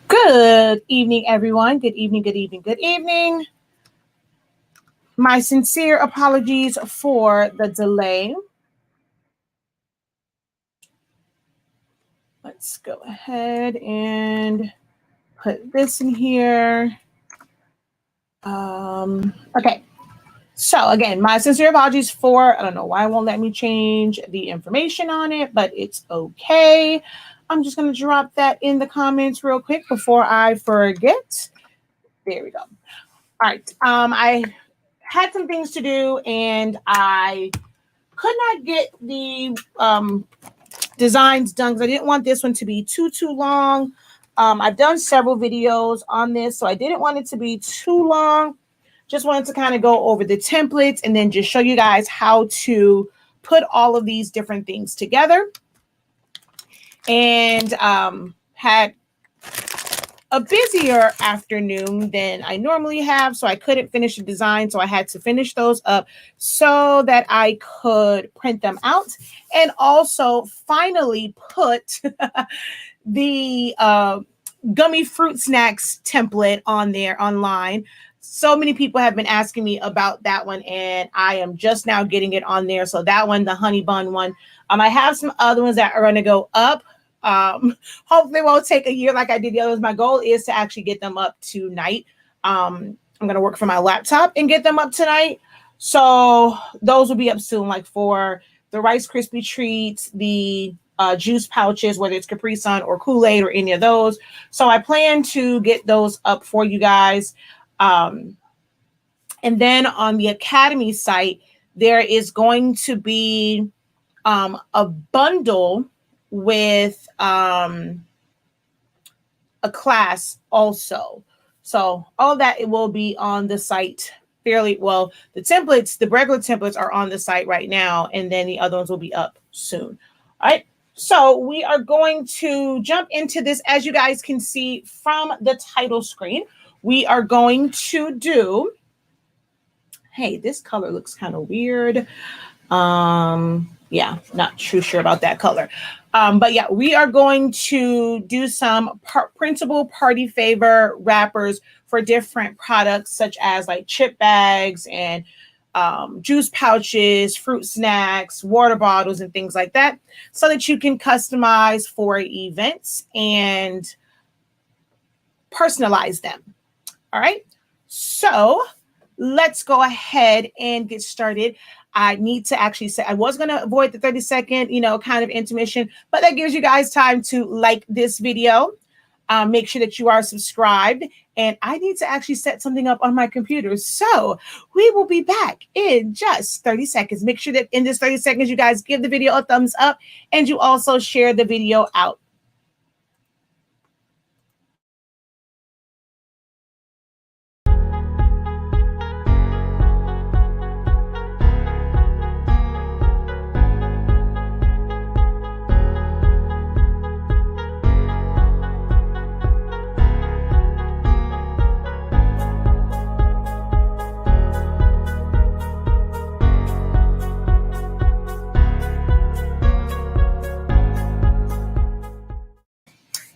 Good evening, everyone. Good evening, good evening, good evening. My sincere apologies for the delay. Let's go ahead and put this in here. Okay. So again, my sincere apologies for, I don't know why it won't let me change the information on it, but it's okay. I'm just going to drop that in the comments real quick before I forget. There we go. All right. I had some things to do and I could not get the designs done because I didn't want this one to be too long. I've done several videos on this, so I didn't want it to be too long. Just wanted to kind of go over the templates and then just show you guys how to put all of these different things together. And had a busier afternoon than I normally have, so I couldn't finish the design, so I had to finish those up so that I could print them out and also finally put the gummy fruit snacks template on there online. So many people have been asking me about that one, and I am just now getting it on there. So that one, the honey bun one, I have some other ones that are going to go up. Hopefully it won't take a year like I did the others. My goal is to actually get them up tonight. I'm going to work from my laptop and get them up tonight. So those will be up soon, like for the Rice Krispie treats, the juice pouches, whether it's Capri Sun or Kool-Aid or any of those. So I plan to get those up for you guys. And then on the Academy site, there is going to be a bundle with a class also. So all that, it will be on the site fairly well. The templates, the regular templates are on the site right now, and then the other ones will be up soon. All right. So we are going to jump into this. As you guys can see from the title screen, we are going to do, hey, this color looks kind of weird. Yeah, not too sure about that color. But yeah, we are going to do some printable party favor wrappers for different products, such as like chip bags and juice pouches, fruit snacks, water bottles, and things like that, so that you can customize for events and personalize them. All right, so let's go ahead and get started. I need to actually say, I was going to avoid the 30-second, kind of intermission, but that gives you guys time to like this video. Make sure that you are subscribed, and I need to actually set something up on my computer. So we will be back in just 30 seconds. Make sure that in this 30 seconds, you guys give the video a thumbs up and you also share the video out.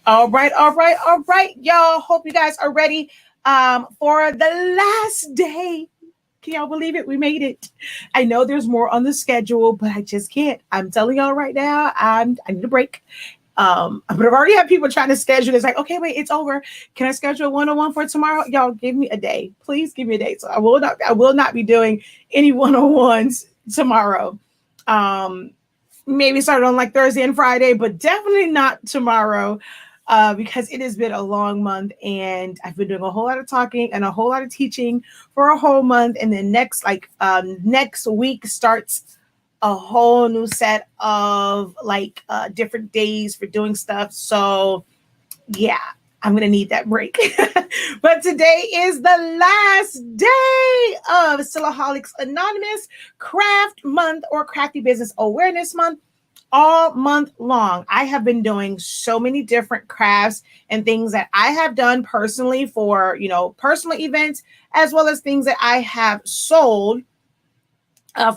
All right, y'all. Hope you guys are ready for the last day. Can y'all believe it? We made it. I know there's more on the schedule, but I just can't. I'm telling y'all right now, I need a break. But I've already had people trying to schedule. It's like, okay, wait, it's over. Can I schedule a one-on-one for tomorrow? Y'all give me a day. Please give me a day. So I will not be doing any one-on-ones tomorrow. Maybe start on like Thursday and Friday, but definitely not tomorrow. Because it has been a long month and I've been doing a whole lot of talking and a whole lot of teaching for a whole month. And then next week starts a whole new set of different days for doing stuff. So yeah, I'm going to need that break. But today is the last day of Silaholics Anonymous Craft Month or Crafty Business Awareness Month. All month long, I have been doing so many different crafts and things that I have done personally for, personal events, as well as things that I have sold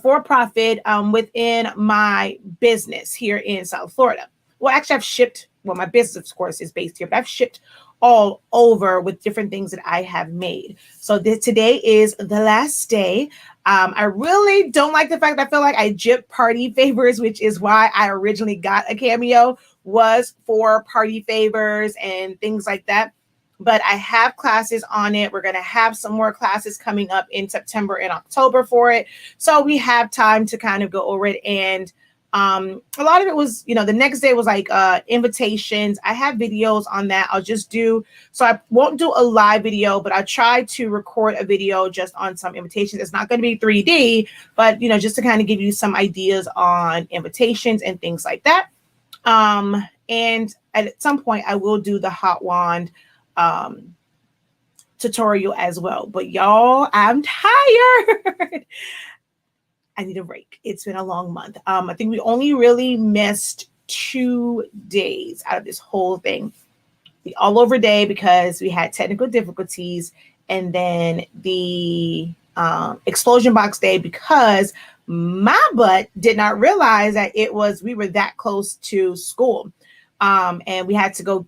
for profit within my business here in South Florida. Well, actually, I've shipped well, my business, of course, is based here, but I've shipped all over with different things that I have made. So today is the last day. I really don't like the fact that I feel like I gypped party favors, which is why I originally got a Cameo, was for party favors and things like that. But I have classes on it. We're going to have some more classes coming up in September and October for it. So we have time to kind of go over it. And a lot of it was, you know, the next day was like invitations. I have videos on that. I'll just do, so I won't do a live video, but I try to record a video just on some invitations. It's not going to be 3D, but, you know, just to kind of give you some ideas on invitations and things like that. And at some point I will do the hot wand tutorial as well. But y'all, I'm tired. I need a break. It's been a long month. I think we only really missed 2 days out of this whole thing. The all over day because we had technical difficulties, and then the explosion box day because my butt did not realize that we were that close to school. And I had to go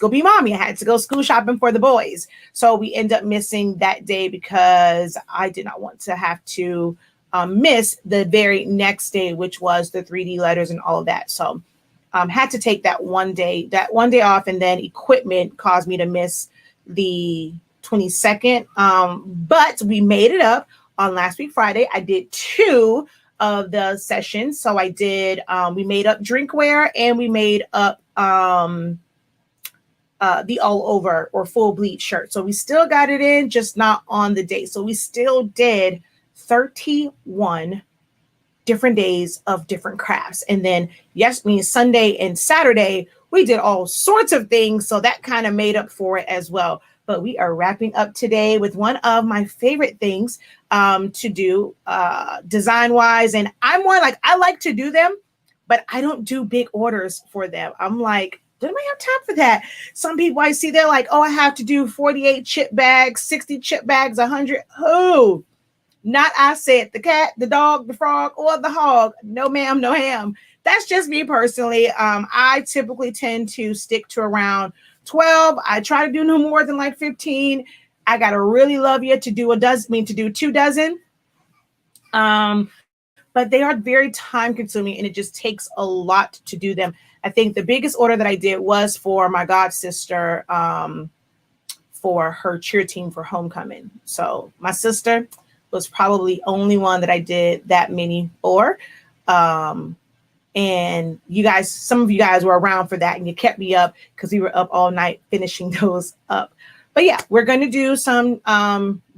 be mommy. I had to go school shopping for the boys. So we end up missing that day because I did not want to have to miss the very next day, which was the 3D letters and all of that. So had to take that one day off, and then equipment caused me to miss the 22nd. But we made it up on last week, Friday. I did 2 of the sessions. So I did, we made up drinkware and we made up the all over or full bleach shirt. So we still got it in, just not on the day. So we still did 31 different days of different crafts. And then Sunday and Saturday, we did all sorts of things. So that kind of made up for it as well. But we are wrapping up today with one of my favorite things to do design wise. And I'm one, like, I like to do them, but I don't do big orders for them. I'm like, don't I have time for that? Some people I see, they're like, oh, I have to do 48 chip bags, 60 chip bags, 100. Oh, not I said, the cat, the dog, the frog, or the hog. No, ma'am, no ham. That's just me personally. I typically tend to stick to around 12. I try to do no more than like 15. I gotta really love you to do 2 dozen. But they are very time consuming and it just takes a lot to do them. I think the biggest order that I did was for my god sister for her cheer team for homecoming. So my sister was probably only one that I did that many for. And you guys, some of you guys were around for that and you kept me up because we were up all night finishing those up. But yeah, we're going to do some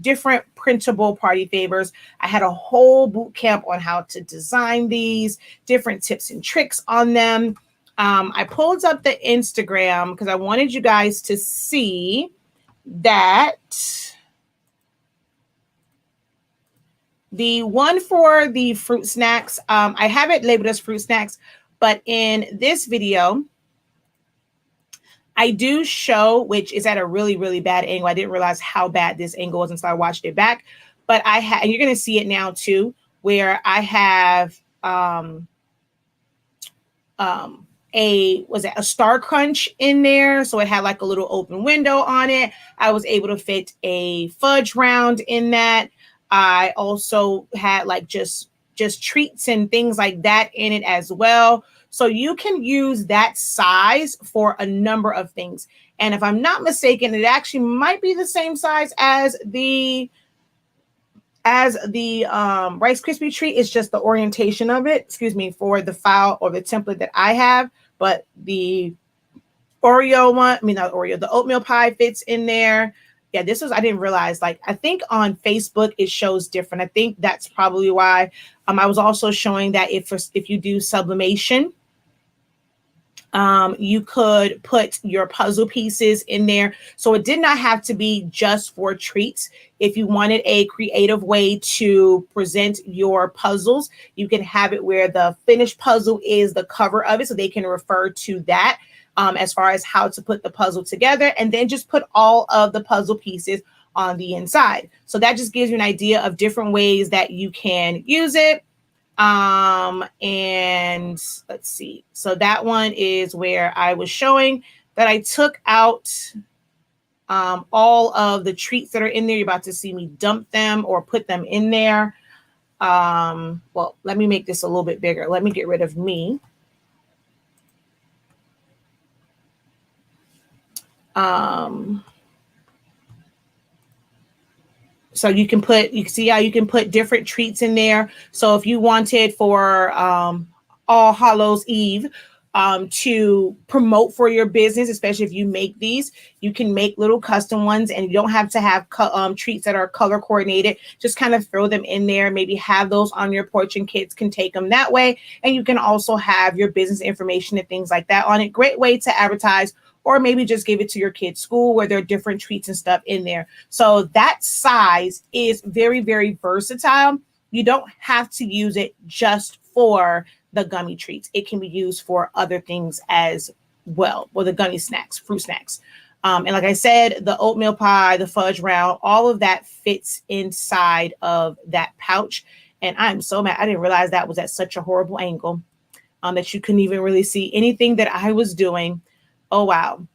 different printable party favors. I had a whole boot camp on how to design these, different tips and tricks on them. I pulled up the Instagram because I wanted you guys to see that the one for the fruit snacks, I have it labeled as fruit snacks, but in this video, I do show, which is at a really, really bad angle. I didn't realize how bad this angle was until I watched it back. But and you're going to see it now too, where I have a Star Crunch in there. So it had like a little open window on it. I was able to fit a fudge round in that. I also had like just treats and things like that in it as well. So you can use that size for a number of things. And if I'm not mistaken, it actually might be the same size as the Rice Krispie treat. It's just the orientation of it, for the file or the template that I have. But the Oreo one, not Oreo, the oatmeal pie fits in there. Yeah, I didn't realize, like, I think on Facebook it shows different. I think that's probably why. I was also showing that if you do sublimation, you could put your puzzle pieces in there. So it did not have to be just for treats. If you wanted a creative way to present your puzzles, you can have it where the finished puzzle is the cover of it, so they can refer to that. As far as how to put the puzzle together, and then just put all of the puzzle pieces on the inside. So that just gives you an idea of different ways that you can use it. And let's see. So that one is where I was showing that I took out all of the treats that are in there. You're about to see me dump them or put them in there. Well, let me make this a little bit bigger. Let me get rid of me. So you can see how you can put different treats in there. So if you wanted for All Hallows Eve to promote for your business, especially if you make these, you can make little custom ones, and you don't have to have treats that are color coordinated. Just kind of throw them in there, maybe have those on your porch and kids can take them that way. And you can also have your business information and things like that on it. Great way to advertise, or maybe just give it to your kid's school where there are different treats and stuff in there. So that size is very, very versatile. You don't have to use it just for the gummy treats. It can be used for other things as well, or the gummy snacks, fruit snacks. And like I said, the oatmeal pie, the fudge round, all of that fits inside of that pouch. And I'm so mad. I didn't realize that was at such a horrible angle that you couldn't even really see anything that I was doing. Oh, wow.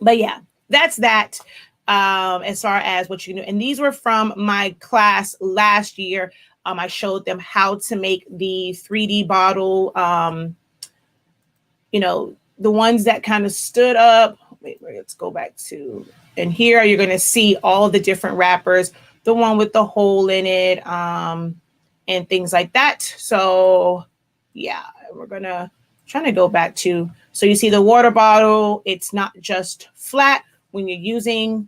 But yeah, that's that as far as what you can do. And these were from my class last year. I showed them how to make the 3D bottle, you know, the ones that kind of stood up. Wait, let's go back to, and here you're going to see all the different wrappers, the one with the hole in it, and things like that. So yeah, we're trying to go back to, so you see the water bottle, it's not just flat. When you're using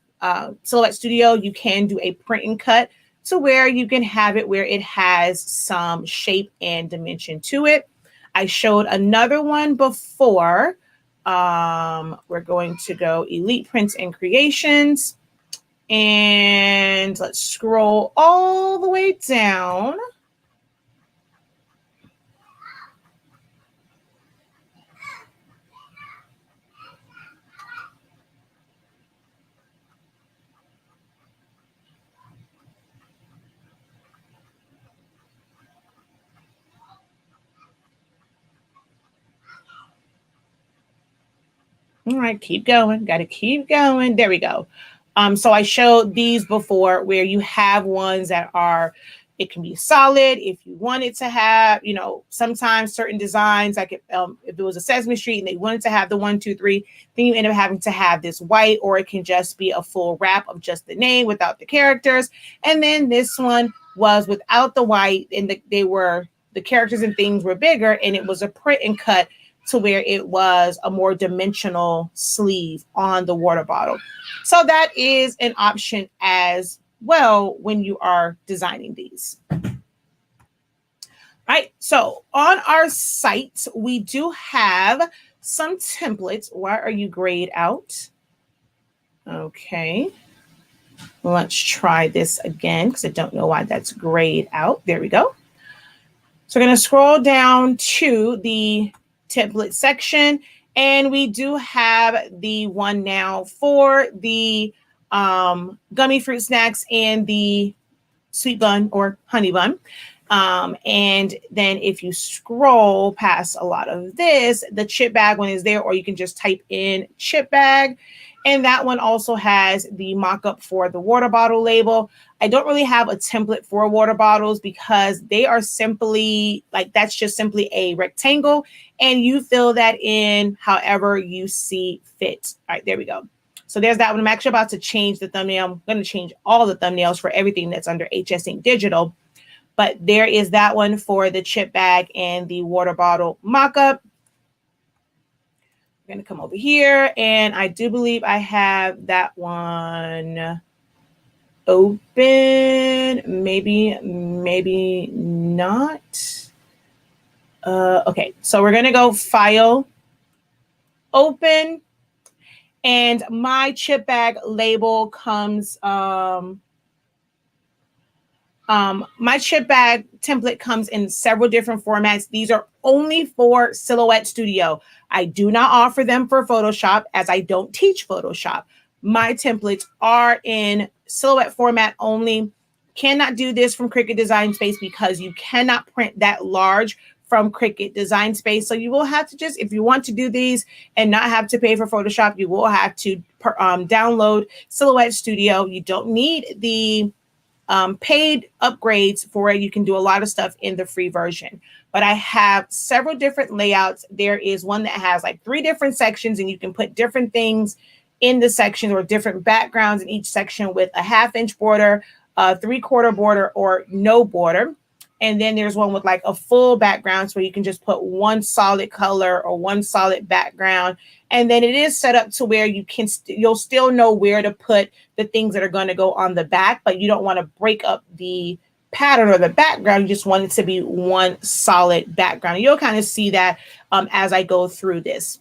Silhouette Studio, you can do a print and cut to where you can have it where it has some shape and dimension to it. I showed another one before. We're going to go Elite Prints and Creations. And let's scroll all the way down. All right, keep going. Got to keep going. There we go. So I showed these before where you have ones that are, it can be solid. If you wanted to have, you know, sometimes certain designs, like if it was a Sesame Street and they wanted to have the 1, 2, 3, then you end up having to have this white, or it can just be a full wrap of just the name without the characters. And then this one was without the white, and the characters and things were bigger, and it was a print and cut to where it was a more dimensional sleeve on the water bottle. So that is an option as well when you are designing these. All right, so on our site, we do have some templates. Why are you grayed out? Okay, let's try this again because I don't know why that's grayed out. There we go. So we're going to scroll down to the template section, and we do have the one now for the gummy fruit snacks and the sweet bun or honey bun. And then if you scroll past a lot of this, the chip bag one is there, or you can just type in chip bag. And that one also has the mock-up for the water bottle label. I don't really have a template for water bottles because they are simply like, that's just simply a rectangle, and you fill that in however you see fit. All right, there we go. So there's that one. I'm actually about to change the thumbnail. I'm going to change all the thumbnails for everything that's under HS Ink Digital. But there is that one for the chip bag and the water bottle mock-up. Going to come over here, and I do believe I have that one open. Maybe not. Okay, so we're going to go File, Open, and my chip bag label comes. My chip bag template comes in several different formats. These are only for Silhouette Studio. I do not offer them for Photoshop, as I don't teach Photoshop. My templates are in Silhouette format only. Cannot do this from Cricut Design Space because you cannot print that large from Cricut Design Space. So you will have to just, if you want to do these and not have to pay for Photoshop, you will have to download Silhouette Studio. You don't need the paid upgrades for it. You can do a lot of stuff in the free version. But I have several different layouts. There is one that has like 3 different sections, and you can put different things in the section or different backgrounds in each section with a 1/2 inch border, a 3/4 border, or no border. And then there's one with like a full background, so you can just put one solid color or one solid background. And then it is set up to where you can you'll still know where to put the things that are going to go on the back, but you don't want to break up the pattern or the background. You just want it to be one solid background. And you'll kind of see that as I go through this.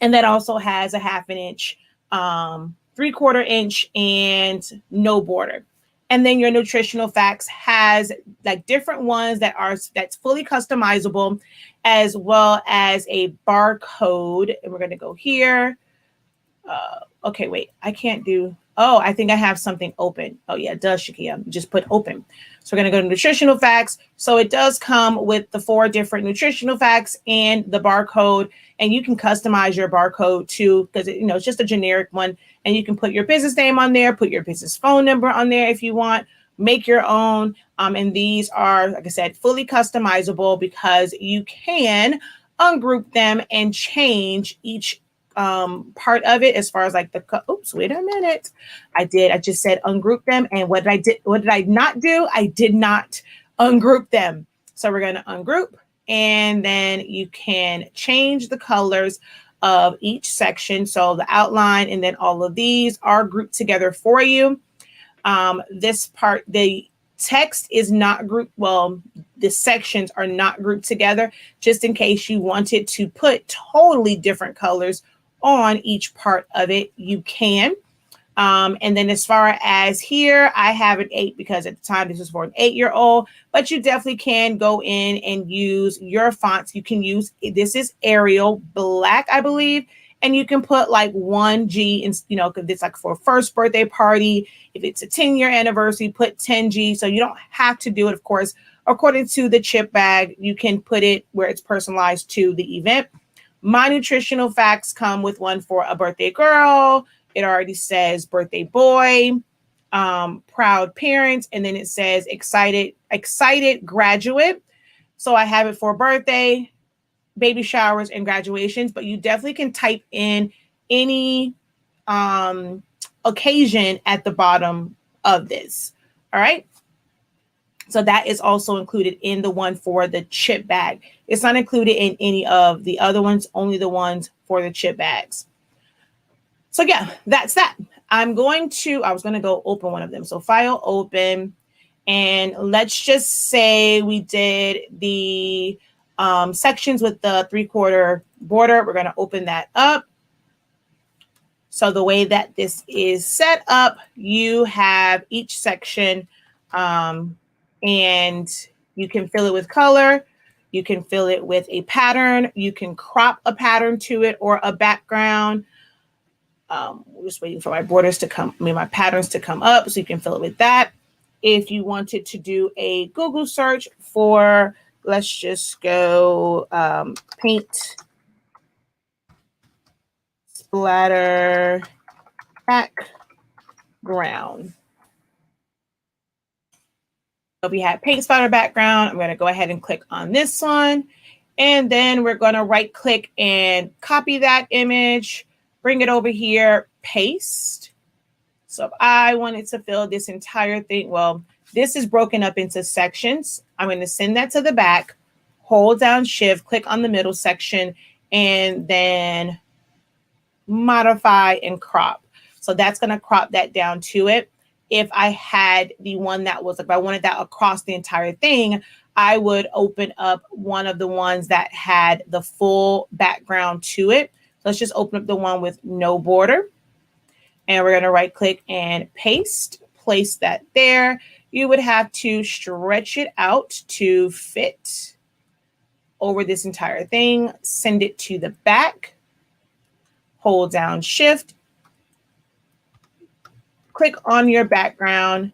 And that also has a 1/2 inch, 3/4 inch, and no border. And then your nutritional facts has like different ones that's fully customizable, as well as a barcode. And we're going to go here. Okay, wait, I can't do. Oh, I think I have something open. Oh yeah, it does, Shakia. Just put open. So we're going to go to nutritional facts. So it does come with the 4 different nutritional facts and the barcode, and you can customize your barcode too, because it's just a generic one, and you can put your business name on there, put your business phone number on there if you want, make your own. And these are, like I said, fully customizable because you can ungroup them and change each part of it as far as like the oops, wait a minute. I just said ungroup them, and what did I not do? I did not ungroup them. So we're going to ungroup, and then you can change the colors of each section. So the outline and then all of these are grouped together for you. This part, the text is not grouped. Well, the sections are not grouped together, just in case you wanted to put totally different colors on each part of it, you can. And then as far as here, I have an 8 because at the time this was for an 8-year-old, but you definitely can go in and use your fonts. You can use, this is Arial Black, I believe, and you can put like 1G, and because it's like for a first birthday party. If it's a 10-year anniversary, put 10G. So you don't have to do it, of course, according to the chip bag. You can put it where it's personalized to the event. My nutritional facts come with one for a birthday girl. It already says birthday boy, proud parents, and then it says excited graduate. So I have it for birthday, baby showers, and graduations, but you definitely can type in any occasion at the bottom of this. All right. So that is also included in the one for the chip bag. It's not included in any of the other ones, only the ones for the chip bags. So yeah, that's that. I was going to go open one of them. So file, open, and let's just say we did the sections with the 3/4 border. We're going to open that up. So the way that this is set up, you have each section, and you can fill it with color. You can fill it with a pattern. You can crop a pattern to it or a background. We're just waiting for my borders to come, my patterns to come up, so you can fill it with that. If you wanted to do a Google search for, let's just go paint splatter background. If we have paint splatter background, I'm going to go ahead and click on this one. And then we're going to right click and copy that image, bring it over here, paste. So if I wanted to fill this entire thing, well, this is broken up into sections. I'm going to send that to the back, hold down Shift, click on the middle section, and then modify and crop. So that's going to crop that down to it. If I had the one that was, if I wanted that across the entire thing, I would open up one of the ones that had the full background to it. Let's just open up the one with no border. And we're going to right click and paste, place that there. You would have to stretch it out to fit over this entire thing. Send it to the back. Hold down Shift. Click on your background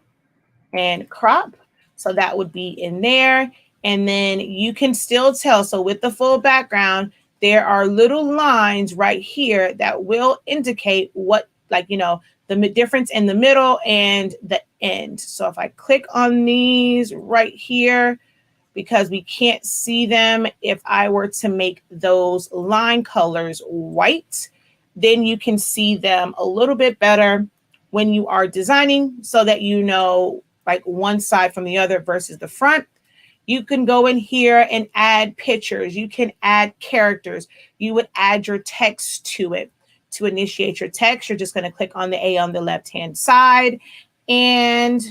and crop. So that would be in there. And then you can still tell. So with the full background, there are little lines right here that will indicate what, like, you know, the difference in the middle and the end. So if I click on these right here, because we can't see them, if I were to make those line colors white, then you can see them a little bit better when you are designing, so that you know, like, one side from the other versus the front. You can go in here and add pictures. You can add characters. You would add your text to it. To initiate your text, you're just going to click on the A on the left-hand side and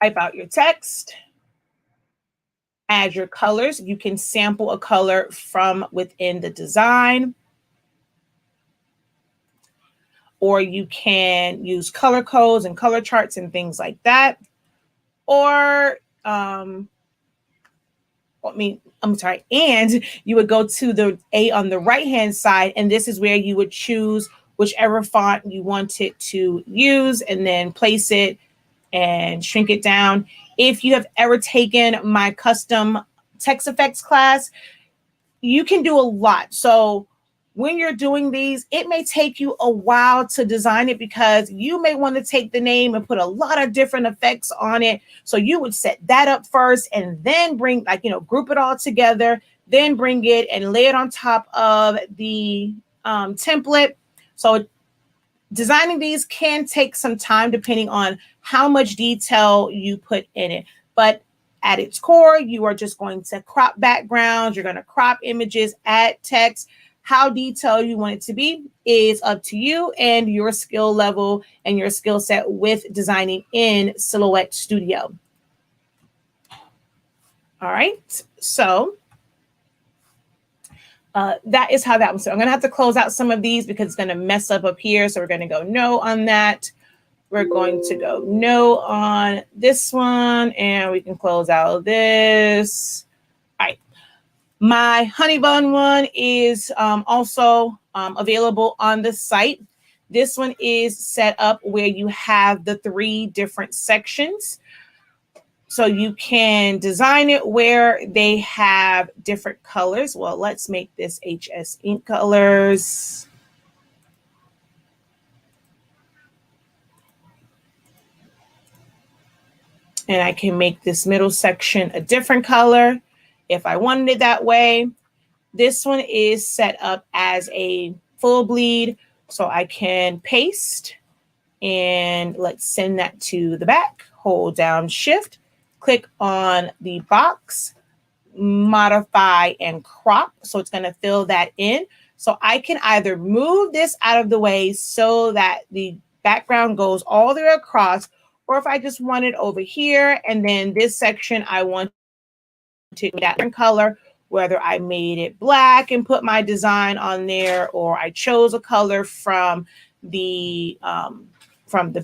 type out your text. Add your colors. You can sample a color from within the design, or you can use color codes and color charts and things like that. Or, and you would go to the A on the right-hand side, and this is where you would choose whichever font you wanted to use and then place it and shrink it down. If you have ever taken my custom text effects class, you can do a lot. So when you're doing these, it may take you a while to design it, because you may want to take the name and put a lot of different effects on it. So you would set that up first and then bring, like, you know, group it all together, then bring it and lay it on top of the template. So designing these can take some time depending on how much detail you put in it. But at its core, you are just going to crop backgrounds. You're going to crop images, add text. How detailed you want it to be is up to you and your skill level and your skill set with designing in Silhouette Studio. All right, so that is how that was. So I'm going to have to close out some of these because it's going to mess up here. So we're going to go no on that. We're going to go no on this one, and we can close out this. All right. My honey bun one is also available on the site. This one is set up where you have the 3 different sections. So you can design it where they have different colors. Well, let's make this HS ink colors. And I can make this middle section a different color if I wanted it that way. This one is set up as a full bleed, so I can paste, and let's send that to the back. Hold down Shift, click on the box, modify and crop. So it's going to fill that in. So I can either move this out of the way so that the background goes all the way across, or if I just want it over here, and then this section I want to that different color, whether I made it black and put my design on there, or I chose a color from the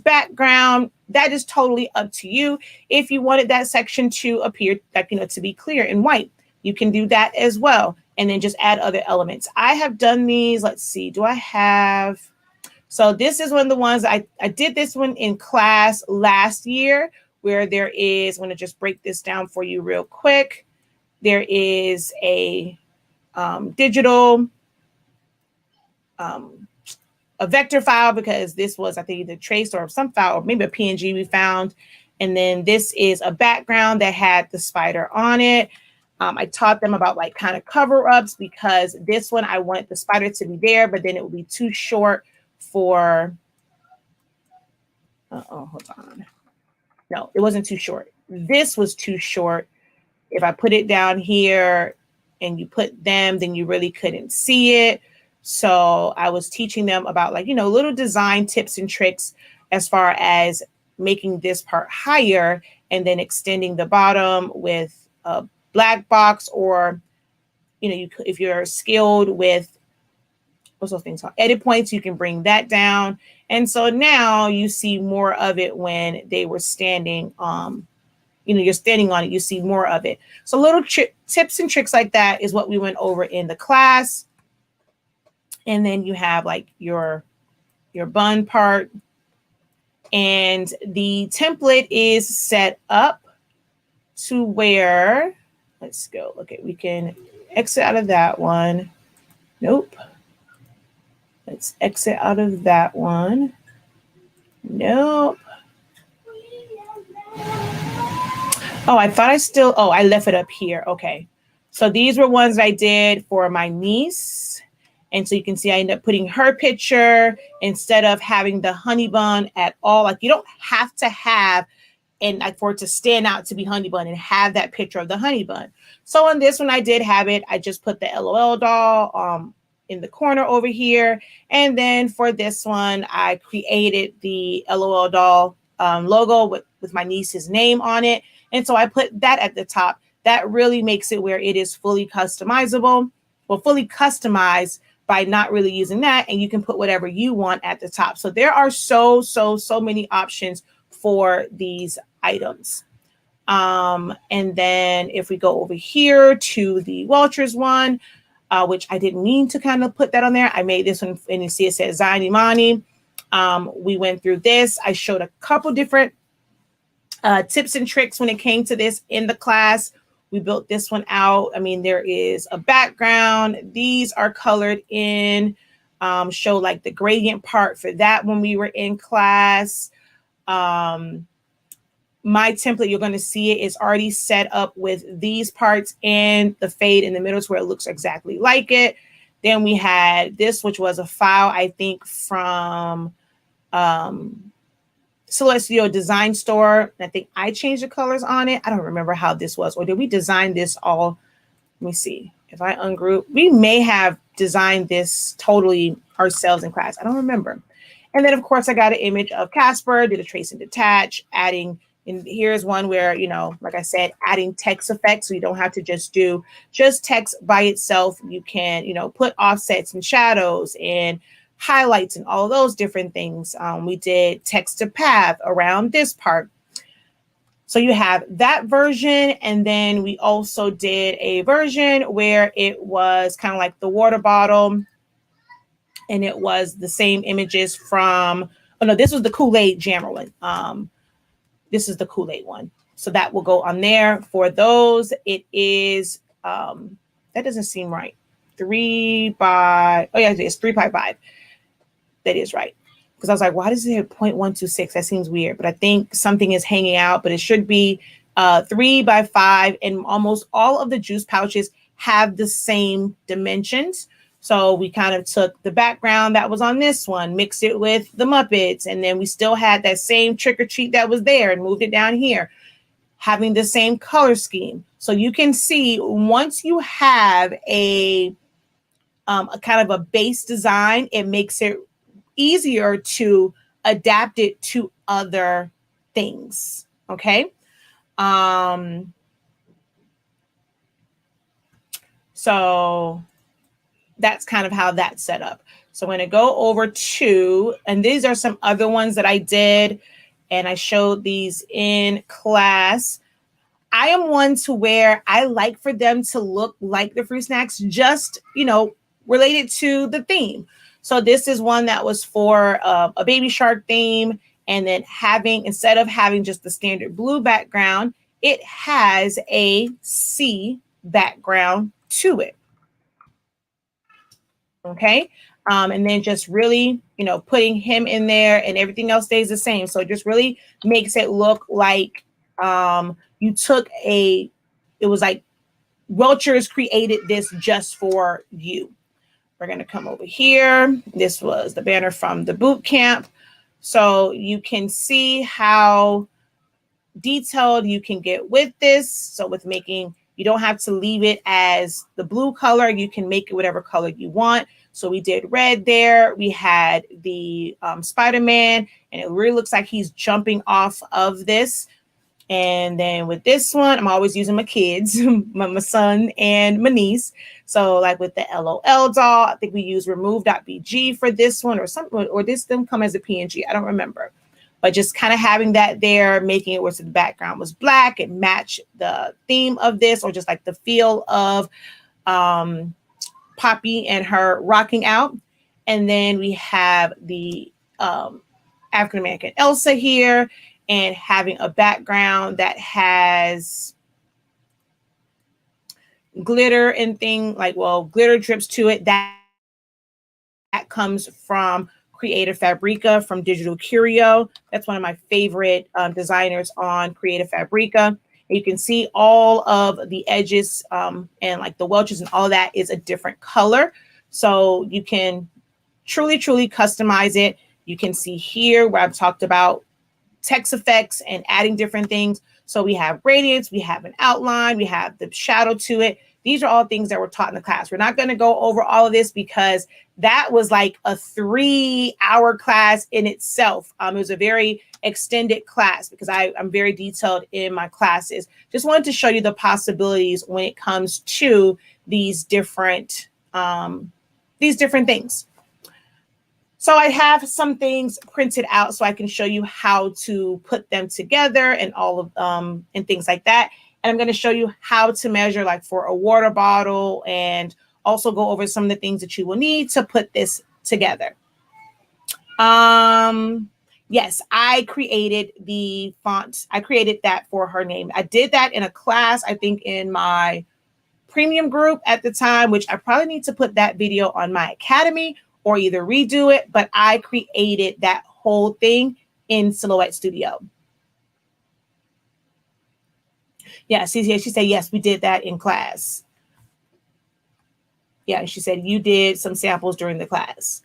background. That is totally up to you. If you wanted that section to appear, like, you know, to be clear and white, you can do that as well, and then just add other elements. I have done these. Let's see. Do I have? So this is one of the ones I did this one in class last year, where there is, I'm going to just break this down for you real quick. There is a digital, a vector file, because this was, I think, either traced or some file, or maybe a PNG we found. And then this is a background that had the spider on it. I taught them about, like, kind of cover-ups, because this one I wanted the spider to be there, but then it would be too short for, hold on. No, it wasn't too short. This was too short. If I put it down here and you put them, then you really couldn't see it. So I was teaching them about, like, you know, little design tips and tricks as far as making this part higher and then extending the bottom with a black box, or, you know, if you're skilled with what's those things called, edit points, you can bring that down. And so now you see more of it when they were standing, you know, you're standing on it, you see more of it. So little tips and tricks like that is what we went over in the class. And then you have, like, your bun part. And the template is set up to where, let's go. Okay, we can exit out of that one. Nope. Let's exit out of that one. Nope. Oh, I thought I left it up here. Okay. So these were ones I did for my niece. And so you can see I ended up putting her picture instead of having the honey bun at all. Like you don't have to have, and like for it to stand out to be honey bun and have that picture of the honey bun. So on this one, I did have it. I just put the LOL doll in the corner over here. And then for this one, I created the LOL doll logo with my niece's name on it. And so I put that at the top. That really makes it where it is fully customizable, well, fully customized by not really using that. And you can put whatever you want at the top. So there are so many options for these items. And then if we go over here to the Welchers one, which I didn't mean to kind of put that on there. I made this one and you see it says Zion Imani. We went through this. I showed a couple different tips and tricks when it came to this in the class. We built this one out. I mean, there is a background. These are colored in, show like the gradient part for that when we were in class. My template, you're going to see it is already set up with these parts and the fade in the middle to where it looks exactly like it. Then we had this, which was a file, I think, from Celestial Design Store. I think I changed the colors on it. I don't remember how this was. Or did we design this all? Let me see. If I ungroup, we may have designed this totally ourselves in class. I don't remember. And then, of course, I got an image of Casper, did a trace and detach, adding. And here's one where, you know, like I said, adding text effects. So you don't have to just do just text by itself. You can, you know, put offsets and shadows and highlights and all those different things. We did text to path around this part. So you have that version. And then we also did a version where it was kind of like the water bottle. And it was the same images from, oh no, this was the Kool-Aid Jammer one. This is the Kool-Aid one. So that will go on there. For those, it is, that doesn't seem right. 3 by, oh yeah, it's 3 by 5. That is right. Because I was like, why does it have 0.126? That seems weird. But I think something is hanging out, but it should be 3 by 5. And almost all of the juice pouches have the same dimensions. So we kind of took the background that was on this one, mixed it with the Muppets, and then we still had that same trick or treat that was there and moved it down here, having the same color scheme. So you can see once you have a kind of a base design, it makes it easier to adapt it to other things. Okay. So that's kind of how that's set up. So I'm going to go over to, and these are some other ones that I did, and I showed these in class. I am one to where I like for them to look like the fruit snacks, just, you know, related to the theme. So this is one that was for a baby shark theme, and then having, instead of having just the standard blue background, it has a sea background to it. Okay. And then just really, you know, putting him in there and everything else stays the same. So it just really makes it look like you took it was like Welchers created this just for you. We're going to come over here. This was the banner from the boot camp. So you can see how detailed you can get with this. So with making, you don't have to leave it as the blue color. You can make it whatever color you want. So we did red there. We had the Spider-Man, and it really looks like he's jumping off of this. And then with this one, I'm always using my kids, my son and my niece. So like with the LOL doll, I think we use remove.bg for this one or something, or this them come as a PNG. I don't remember. But just kind of having that there, making it where the background was black and match the theme of this, or just like the feel of Poppy and her rocking out. And then we have the African American Elsa here and having a background that has glitter and glitter drips to it. That comes from Creative Fabrica from Digital Curio. That's one of my favorite designers on Creative Fabrica. You can see all of the edges and like the welches and all that is a different color. So you can truly, truly customize it. You can see here where I've talked about text effects and adding different things. So we have radiance, we have an outline, we have the shadow to it. These are all things that were taught in the class. We're not going to go over all of this because that was like a 3-hour class in itself. It was a very extended class because I'm very detailed in my classes. Just wanted to show you the possibilities when it comes to these different things. So I have some things printed out so I can show you how to put them together and all of and things like that. And I'm going to show you how to measure like for a water bottle and also go over some of the things that you will need to put this together. Yes, I created the font. I created that for her name. I did that in a class, I think in my premium group at the time, which I probably need to put that video on my academy or either redo it, but I created that whole thing in Silhouette Studio. Yeah, she said, yes, we did that in class. Yeah, she said you did some samples during the class.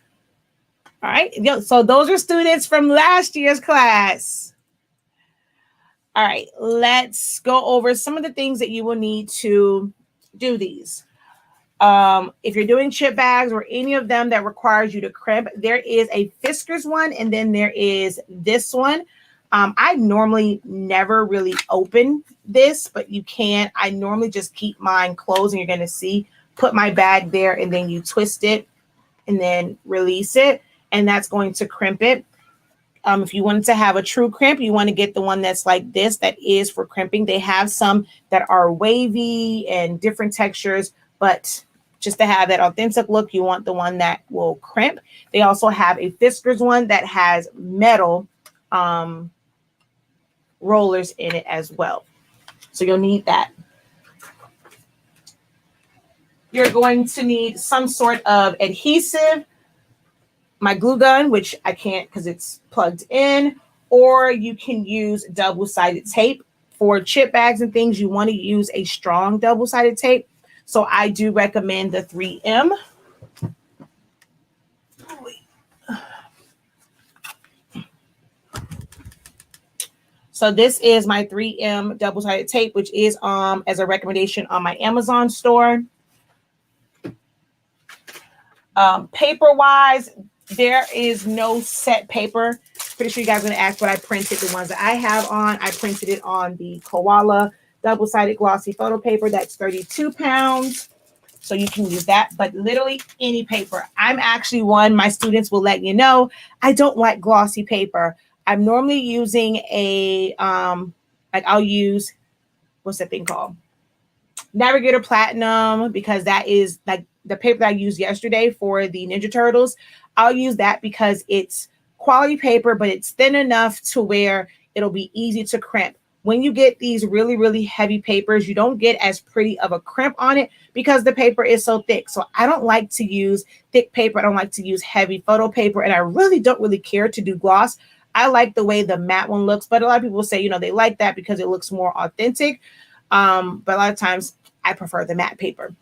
All right, so those are students from last year's class. All right, let's go over some of the things that you will need to do these. If you're doing chip bags or any of them that requires you to crimp, there is a Fiskars one, and then there is this one. I normally never really open this, but you can. I normally just keep mine closed, and you're going to see, put my bag there, and then you twist it and then release it, and that's going to crimp it. If you wanted to have a true crimp, you want to get the one that's like this, that is for crimping. They have some that are wavy and different textures, but just to have that authentic look, you want the one that will crimp. They also have a Fiskars one that has metal rollers in it as well. So you'll need that. You're going to need some sort of adhesive, my glue gun, which I can't because it's plugged in, or you can use double-sided tape. For chip bags and things, you want to use a strong double-sided tape. So I do recommend the 3M. So this is my 3M double-sided tape, which is as a recommendation on my Amazon store. Paper-wise, there is no set paper. Pretty sure you guys are going to ask what I printed. The ones that I have on, I printed it on the Koala double-sided glossy photo paper. That's 32 pounds. So you can use that, but literally any paper. I'm actually one, my students will let you know, I don't like glossy paper. I'm normally using a, like I'll use, what's that thing called? Navigator Platinum, because that is like the paper that I used yesterday for the Ninja Turtles. I'll use that because it's quality paper, but it's thin enough to where it'll be easy to crimp. When you get these really, really heavy papers, you don't get as pretty of a crimp on it because the paper is so thick. So I don't like to use thick paper. I don't like to use heavy photo paper, and I really don't really care to do gloss. I like the way the matte one looks, but a lot of people say, you know, they like that because it looks more authentic. But a lot of times I prefer the matte paper.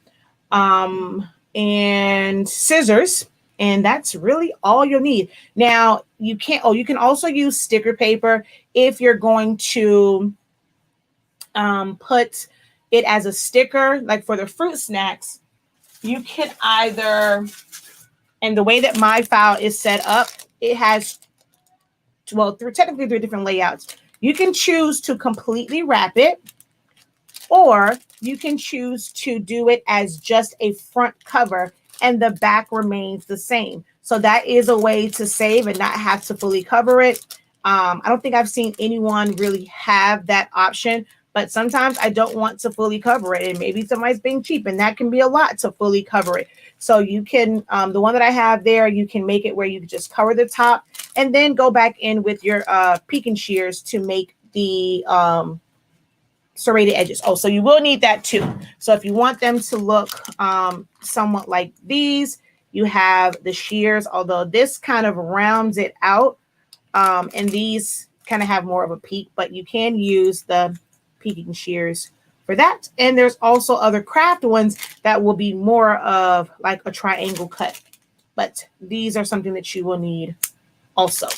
And scissors. And that's really all you'll need. Now, you can also use sticker paper if you're going to put it as a sticker, like for the fruit snacks. You can either, and the way that my file is set up, it has, well, technically 3 different layouts. You can choose to completely wrap it, or you can choose to do it as just a front cover and the back remains the same. So that is a way to save and not have to fully cover it. I don't think I've seen anyone really have that option, but sometimes I don't want to fully cover it, and maybe somebody's being cheap, and that can be a lot to fully cover it. So you can, the one that I have there, you can make it where you just cover the top and then go back in with your peeking shears to make the serrated edges. Oh, so you will need that too. So if you want them to look somewhat like these, you have the shears, although this kind of rounds it out, and these kind of have more of a peak, but you can use the peaking shears for that. And there's also other craft ones that will be more of like a triangle cut, but these are something that you will need also.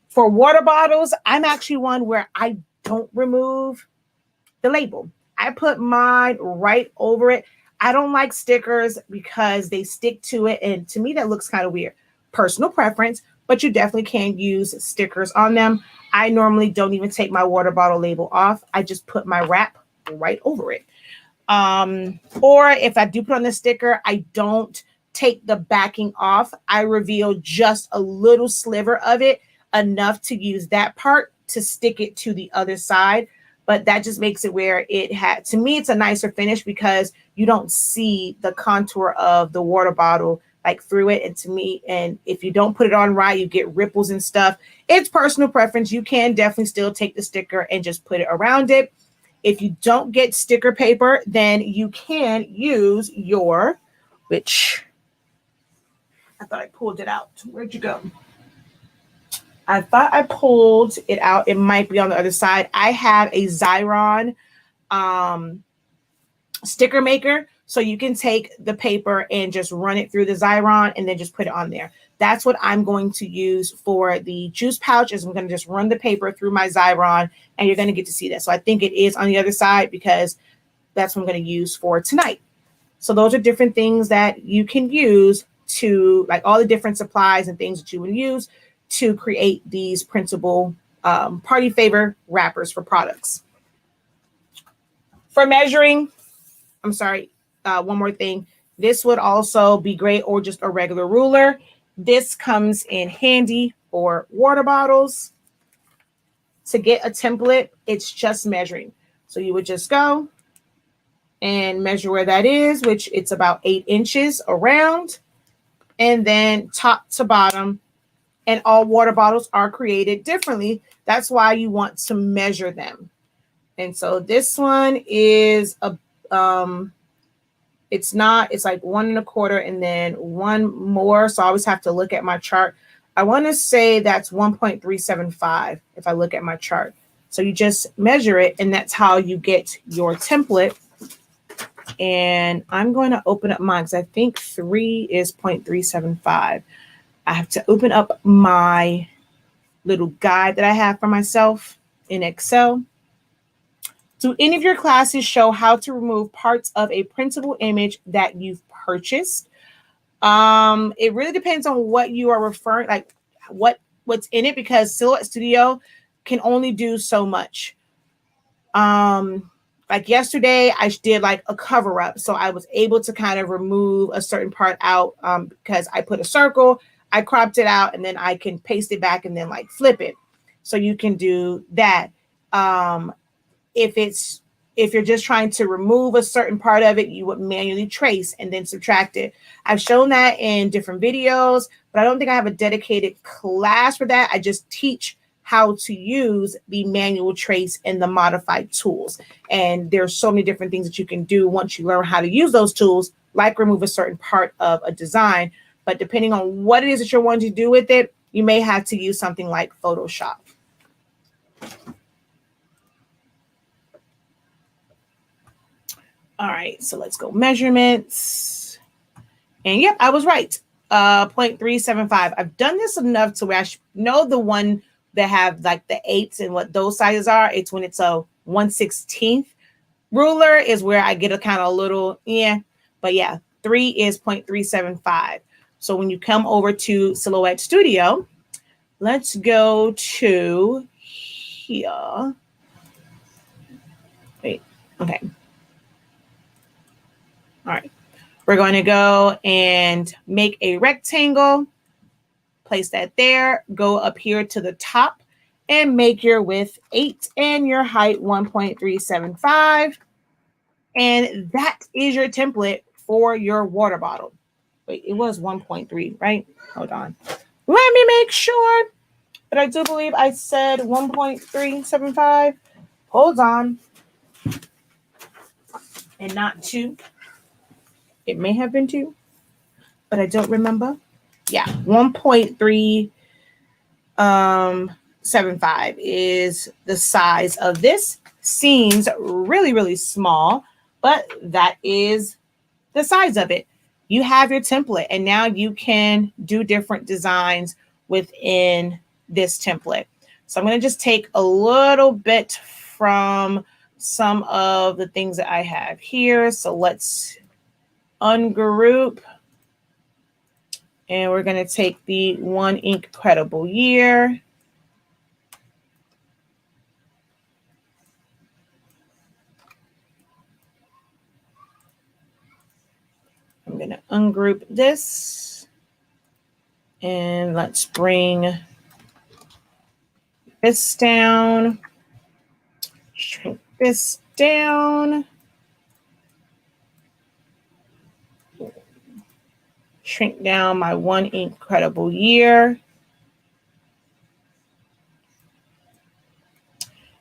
For water bottles, I'm actually one where I don't remove the label. I put mine right over it. I don't like stickers because they stick to it, and to me that looks kind of weird. Personal preference, but you definitely can use stickers on them. I normally don't even take my water bottle label off. I just put my wrap right over it. Or if I do put on the sticker, I don't take the backing off. I reveal just a little sliver of it, enough to use that part to stick it to the other side. But that just makes it where it had, to me, it's a nicer finish because you don't see the contour of the water bottle like through it. And to me, and if you don't put it on right, you get ripples and stuff. It's personal preference. You can definitely still take the sticker and just put it around it. If you don't get sticker paper, then you can use your, which I thought I pulled it out. Where'd you go? I thought I pulled it out. It might be on the other side. I have a Xyron sticker maker. So you can take the paper and just run it through the Xyron and then just put it on there. That's what I'm going to use for the juice pouch, is I'm going to just run the paper through my Xyron, and you're going to get to see that. So I think it is on the other side because that's what I'm going to use for tonight. So those are different things that you can use to, like all the different supplies and things that you would use to create these printable party favor wrappers for products. For measuring, I'm sorry, one more thing. This would also be great, or just a regular ruler. This comes in handy for water bottles. To get a template, it's just measuring. So you would just go and measure where that is, which it's about 8 inches around, and then top to bottom. And all water bottles are created differently. That's why you want to measure them. And so this one is a it's like 1 1/4 and then one more. So I always have to look at my chart. I want to say that's 1.375 if I look at my chart. So you just measure it, and that's how you get your template. And I'm going to open up mine because I think 3 is 0.375. I have to open up my little guide that I have for myself in Excel. Do any of your classes show how to remove parts of a printable image that you've purchased? It really depends on what you are referring, like what's in it, because Silhouette Studio can only do so much. Like yesterday, I did like a cover up. So I was able to kind of remove a certain part out because I put a circle, I cropped it out, and then I can paste it back and then like flip it. So you can do that. If you're just trying to remove a certain part of it, you would manually trace and then subtract it. I've shown that in different videos, but I don't think I have a dedicated class for that. I just teach how to use the manual trace and the modified tools. And there's so many different things that you can do once you learn how to use those tools, like remove a certain part of a design. But depending on what it is that you're wanting to do with it, you may have to use something like Photoshop. All right, so let's go measurements. And yep, I was right. 0.375. I've done this enough to where I know the one that have like the 8s and what those sizes are. It's when it's a 1/16 ruler is where I get a kind of a little, yeah. But yeah, 3 is 0.375. So when you come over to Silhouette Studio, let's go to here. Wait, okay. All right, we're going to go and make a rectangle, place that there, go up here to the top and make your width 8 and your height 1.375. And that is your template for your water bottle, Wait, it was 1.3, right? Hold on. Let me make sure. But I do believe I said 1.375. Hold on. And not 2. It may have been 2, but I don't remember. Yeah, 1.375 is the size of this. Seems really, really small, but that is the size of it. You have your template, and now you can do different designs within this template. So I'm going to just take a little bit from some of the things that I have here. So let's ungroup. And we're going to take the one INKCREDIBLE year. I'm going to ungroup this. And let's bring this down. Shrink this down. Shrink down my one INKCREDIBLE year.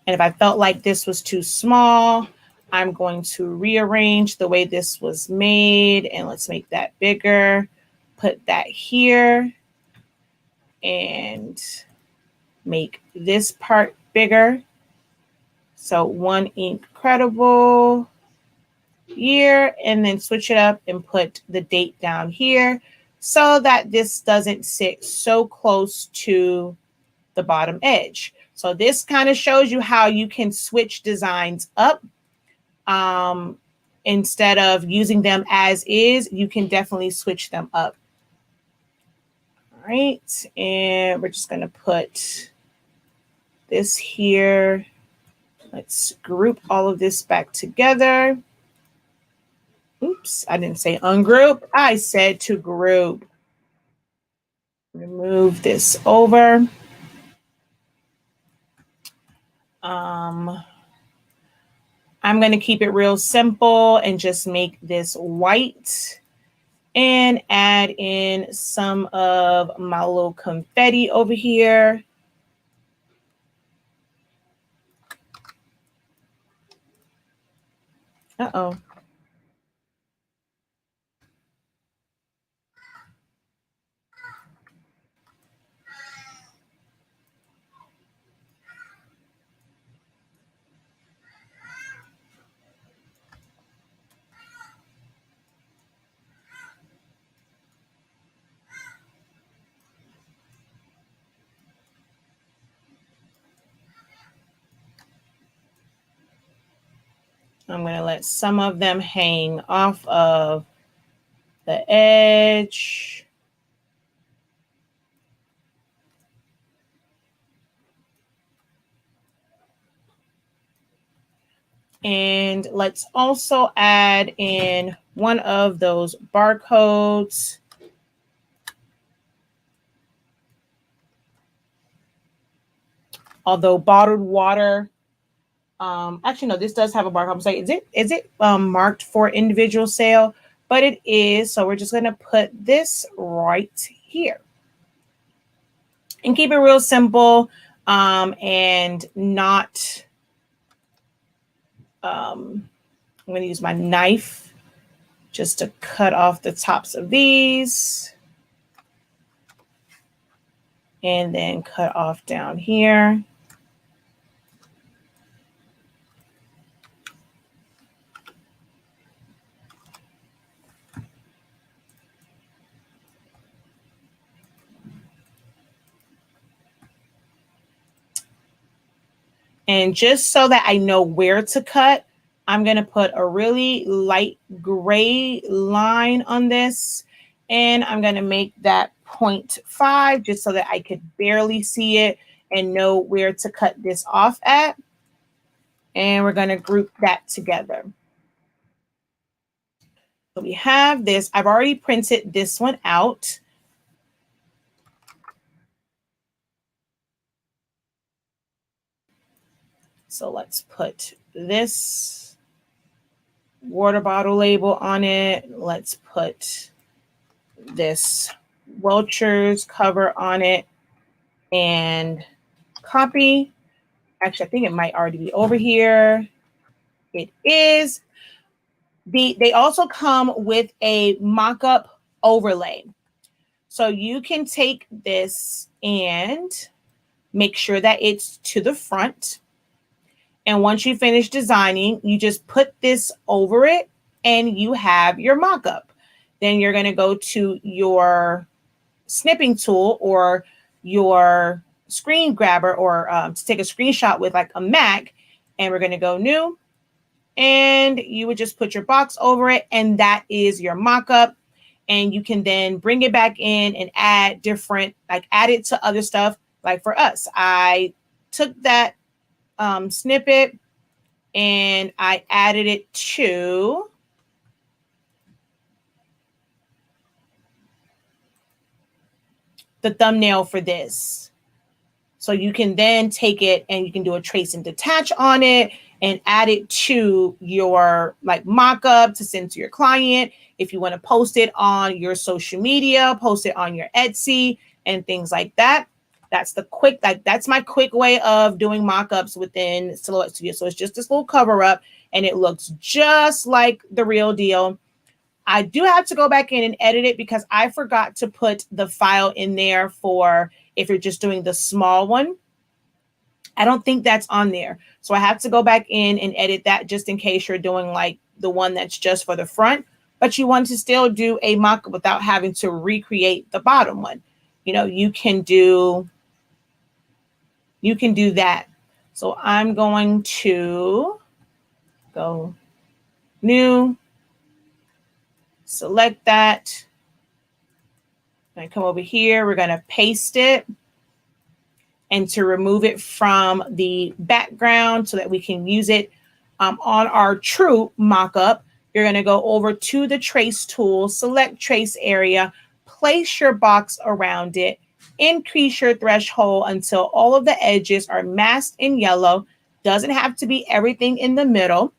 And if I felt like this was too small, I'm going to rearrange the way this was made. And let's make that bigger. Put that here. And make this part bigger. So one INKCREDIBLE year, and then switch it up and put the date down here so that this doesn't sit so close to the bottom edge. So this kind of shows you how you can switch designs up. Instead of using them as is, you can definitely switch them up. All right, and we're just going to put this here. Let's group all of this back together. Oops, I didn't say ungroup. I said to group. Remove this over. I'm going to keep it real simple and just make this white and add in some of my little confetti over here. Uh-oh. I'm going to let some of them hang off of the edge. And let's also add in one of those barcodes. Although bottled water, actually, no, this does have a barcode. I'm saying, is it marked for individual sale? But it is. So we're just going to put this right here. And keep it real simple and not, I'm going to use my knife just to cut off the tops of these. And then cut off down here. And just so that I know where to cut, I'm going to put a really light gray line on this. And I'm going to make that 0.5 just so that I could barely see it and know where to cut this off at. And we're going to group that together. So we have this. I've already printed this one out. So let's put this water bottle label on it. Let's put this Welch's cover on it and copy. Actually, I think it might already be over here. It is. They also come with a mock-up overlay. So you can take this and make sure that it's to the front. And once you finish designing, you just put this over it and you have your mock-up. Then you're going to go to your snipping tool or your screen grabber or to take a screenshot with like a Mac, and we're going to go new, and you would just put your box over it, and that is your mock-up. And you can then bring it back in and add different, like add it to other stuff. Like for us, I took that snippet and I added it to the thumbnail for this. So you can then take it and you can do a trace and detach on it and add it to your like mock-up to send to your client. If you want to post it on your social media, post it on your Etsy and things like that. That's the quick, that's my quick way of doing mock-ups within Silhouette Studio. So it's just this little cover up and it looks just like the real deal. I do have to go back in and edit it because I forgot to put the file in there for if you're just doing the small one. I don't think that's on there. So I have to go back in and edit that just in case you're doing like the one that's just for the front, but you want to still do a mock-up without having to recreate the bottom one. You know, you can do that. So I'm going to go new, select that, and come over here. We're going to paste it. And to remove it from the background so that we can use it on our true mock-up, you're going to go over to the trace tool, select trace area, place your box around it, increase your threshold until all of the edges are masked in yellow. Doesn't have to be everything in the middle.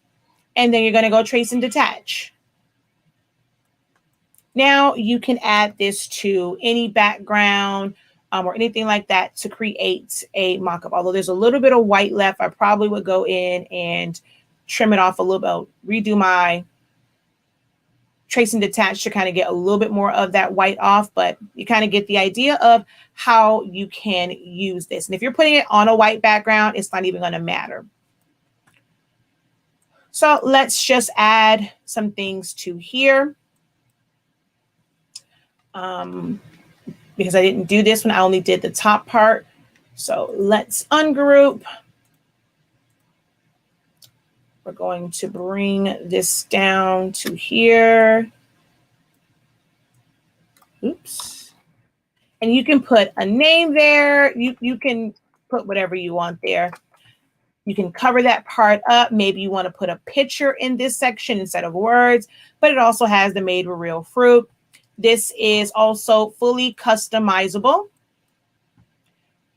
And then you're going to go trace and detach. Now you can add this to any background or anything like that to create a mock-up. Although there's a little bit of white left, I probably would go in and trim it off a little bit, redo my trace and detach to kind of get a little bit more of that white off, but you kind of get the idea of how you can use this. And if you're putting it on a white background, it's not even going to matter. So let's just add some things to here. Because I didn't do this one, I only did the top part. So let's ungroup. We're going to bring this down to here. Oops. And you can put a name there. You can put whatever you want there. You can cover that part up. Maybe you want to put a picture in this section instead of words, but it also has the made with real fruit. This is also fully customizable.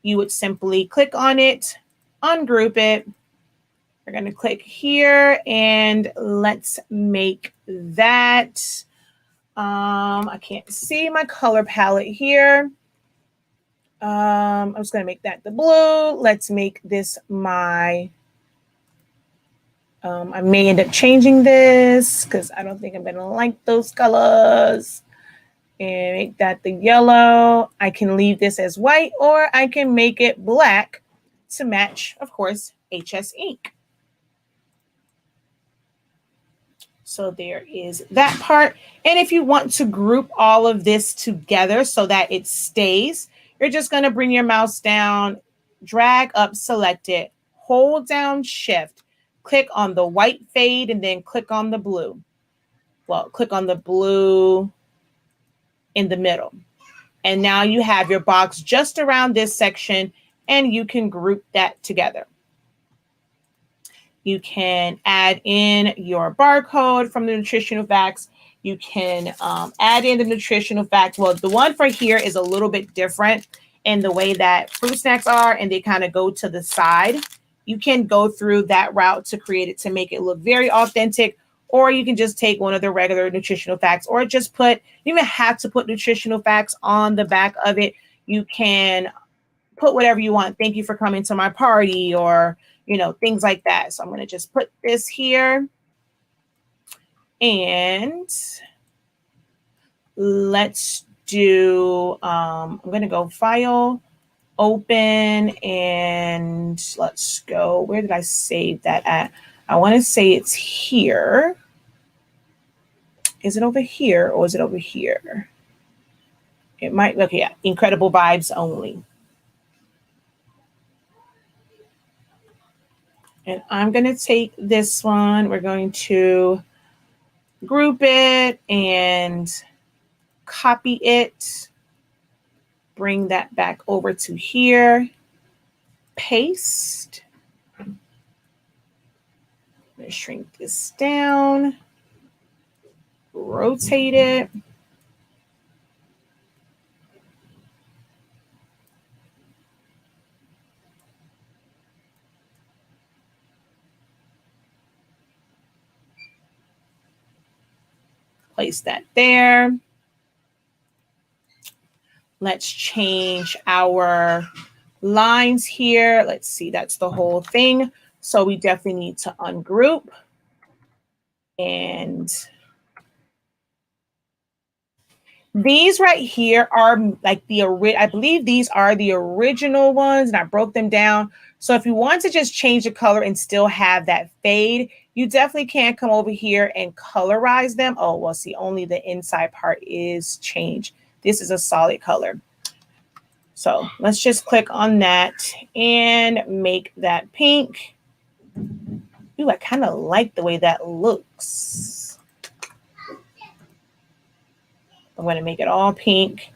You would simply click on it, ungroup it. We're going to click here and let's make that. I can't see my color palette here. I'm just going to make that the blue. Let's make this my, I may end up changing this because I don't think I'm going to like those colors. And make that the yellow. I can leave this as white or I can make it black to match, of course, HS ink. So there is that part. And if you want to group all of this together so that it stays, you're just going to bring your mouse down, drag up, select it, hold down Shift, click on the white fade, and then click on the blue. Well, click on the blue in the middle. And now you have your box just around this section and you can group that together. You can add in your barcode from the nutritional facts. You can add in the nutritional facts. Well, the one for here is a little bit different in the way that fruit snacks are, and they kind of go to the side. You can go through that route to create it to make it look very authentic, or you can just take one of the regular nutritional facts, or just put, you don't even have to put nutritional facts on the back of it. You can put whatever you want. Thank you for coming to my party, or, you know, things like that. So I'm going to just put this here, and let's do, I'm going to go file, open, and let's go, where did I save that at? I want to say it's here. Is it over here, or is it over here? It might, okay, yeah, Incredible Vibes Only. And I'm going to take this one. We're going to group it and copy it. Bring that back over to here. Paste. I'm going to shrink this down. Rotate it. Place that there. Let's change our lines here. Let's see, that's the whole thing. So we definitely need to ungroup. And these right here are like I believe these are the original ones, and I broke them down. So if you want to just change the color and still have that fade, you definitely can come over here and colorize them. Oh, well, see, only the inside part is changed. This is a solid color. So let's just click on that and make that pink. Ooh, I kind of like the way that looks. I'm going to make it all pink.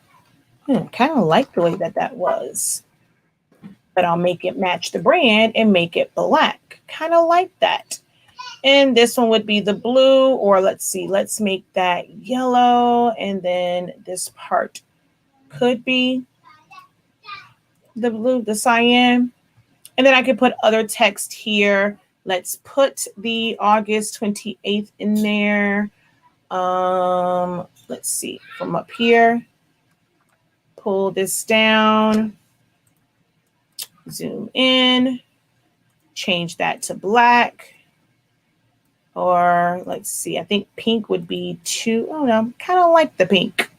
Kind of like the way that that was. But I'll make it match the brand and make it black. Kind of like that. And this one would be the blue, or let's see, let's make that yellow. And then this part could be the blue, the cyan. And then I could put other text here. Let's put the August 28th in there. Let's see, from up here, pull this down, zoom in, change that to black. Or let's see, I think pink would be too, oh no, kind of like the pink.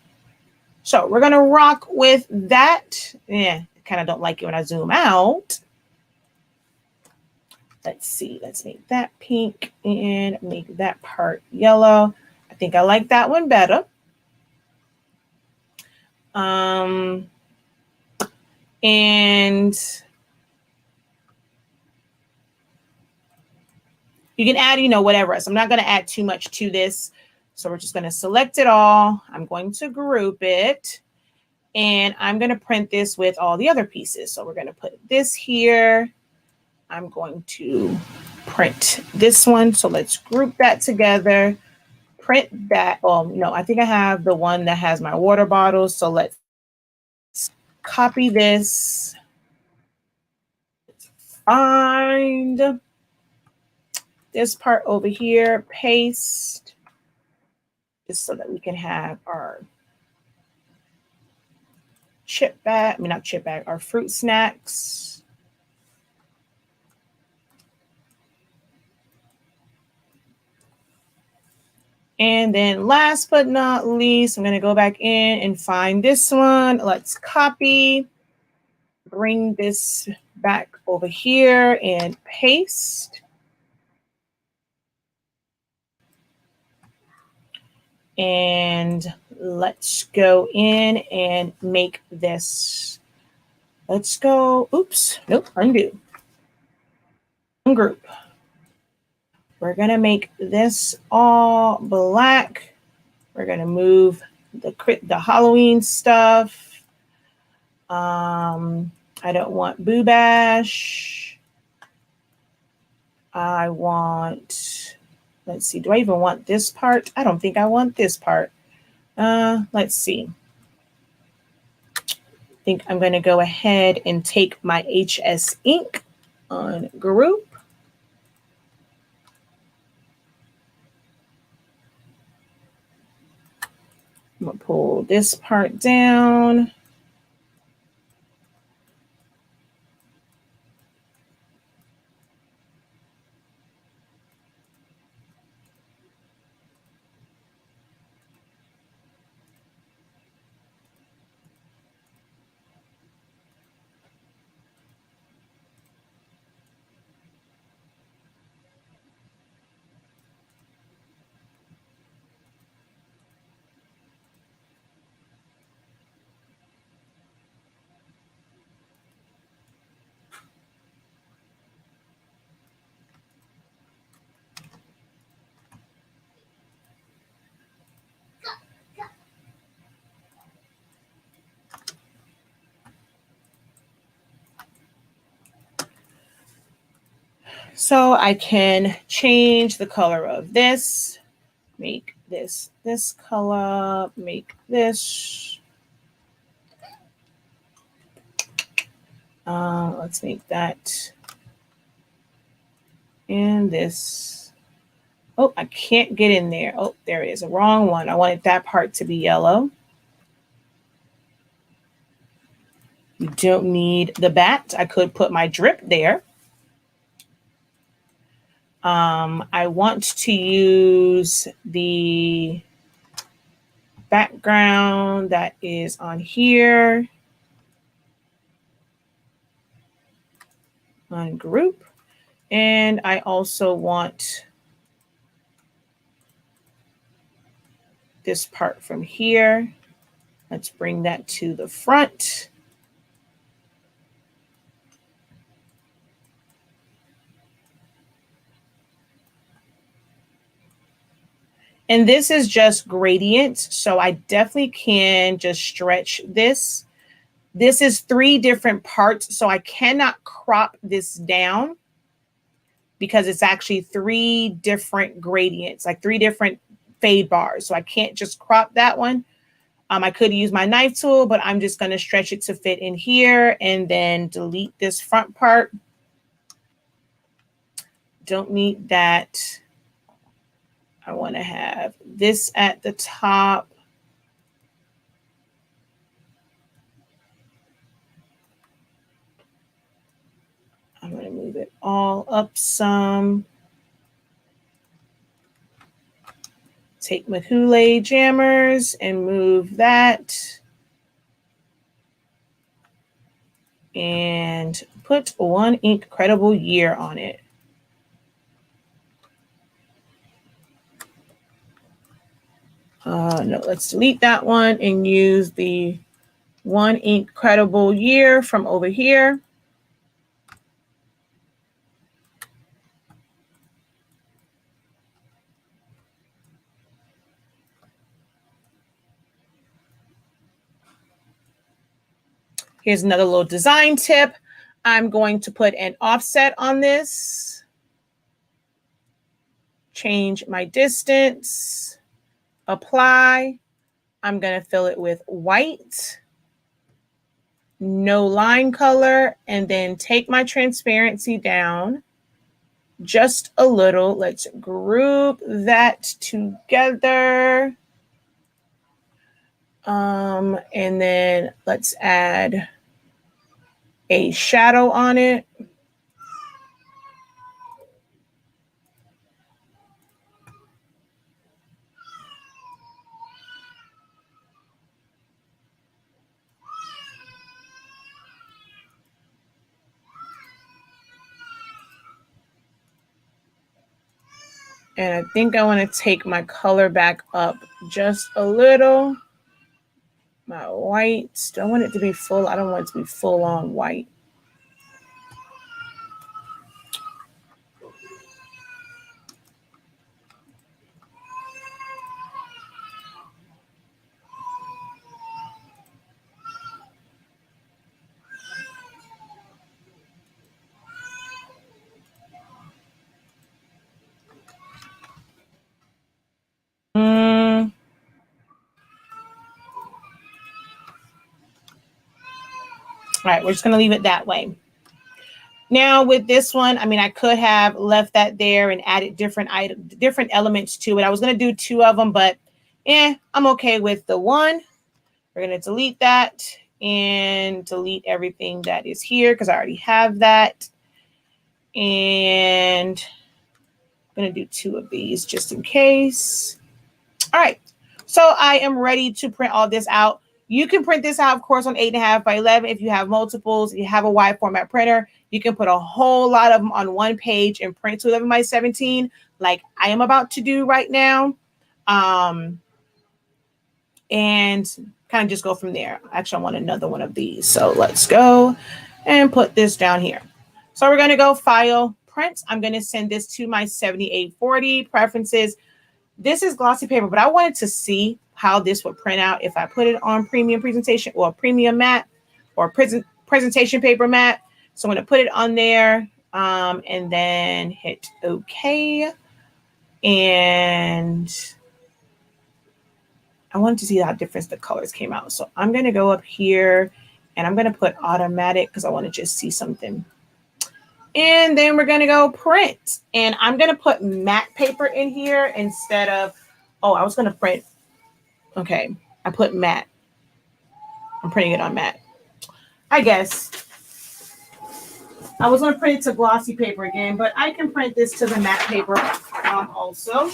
So we're going to rock with that. Yeah, I kind of don't like it when I zoom out. Let's see, let's make that pink and make that part yellow. I think I like that one better. And you can add, you know, whatever else. I'm not going to add too much to this. So we're just going to select it all. I'm going to group it. And I'm going to print this with all the other pieces. So we're going to put this here. I'm going to print this one. So let's group that together. Print that. Oh, no, I think I have the one that has my water bottles. So let's copy this. Let's find this part over here, paste, just so that we can have our chip bag, I mean, not chip bag, our fruit snacks. And then last but not least, I'm going to go back in and find this one. Let's copy, bring this back over here and paste. And let's go in and make this. Let's go, oops, nope, undo. Ungroup. We're going to make this all black. We're going to move the Halloween stuff. I don't want Boo Bash. I want, let's see, do I even want this part? I don't think I want this part. Let's see. I think I'm going to go ahead and take my HS ink on group. I'm gonna pull this part down. So I can change the color of this, make this color, make this. Let's make that and this. Oh, I can't get in there. Oh, there it is. A wrong one. I wanted that part to be yellow. You don't need the bat. I could put my drip there. I want to use the background that is on here. On group. And I also want this part from here. Let's bring that to the front. And this is just gradient, so I definitely can just stretch this. This is 3 different parts, so I cannot crop this down because it's actually 3 different gradients, like 3 different fade bars. So I can't just crop that one. I could use my knife tool, but I'm just going to stretch it to fit in here and then delete this front part. Don't need that. I want to have this at the top. I'm going to move it all up some. Take my Kool-Aid jammers and move that. And put one INKCREDIBLE year on it. No, let's delete that one and use the one INKCREDIBLE year from over here. Here's another little design tip. I'm going to put an offset on this. Change my distance. Apply. I'm going to fill it with white. No line color. And then take my transparency down just a little. Let's group that together. And then let's add a shadow on it. And I think I want to take my color back up just a little. My white, do I want it to be full? I don't want it to be full on white. All right, we're just going to leave it that way. Now with this one, I mean, I could have left that there and added different elements to it. I was going to do 2 of them, but I'm okay with the 1. We're going to delete that and delete everything that is here because I already have that. And I'm going to do 2 of these just in case. All right. So I am ready to print all this out. You can print this out, of course, on 8.5 by 11. If you have multiples, if you have a wide format printer, you can put a whole lot of them on one page and print to 11 by 17, like I am about to do right now. And kind of just go from there. Actually, I want another one of these. So let's go and put this down here. So we're going to go File, Print. I'm going to send this to my 7840 preferences. This is glossy paper, but I wanted to see how this would print out if I put it on premium presentation or premium mat or presentation paper mat. So I'm going to put it on there and then hit OK. And I wanted to see how different the colors came out. So I'm going to go up here and I'm going to put automatic because I want to just see something. And then we're going to go print. And I'm going to put matte paper in here instead of, oh, I was going to print. Okay, I put matte. I'm printing it on matte. I guess. I was going to print it to glossy paper again, but I can print this to the matte paper also.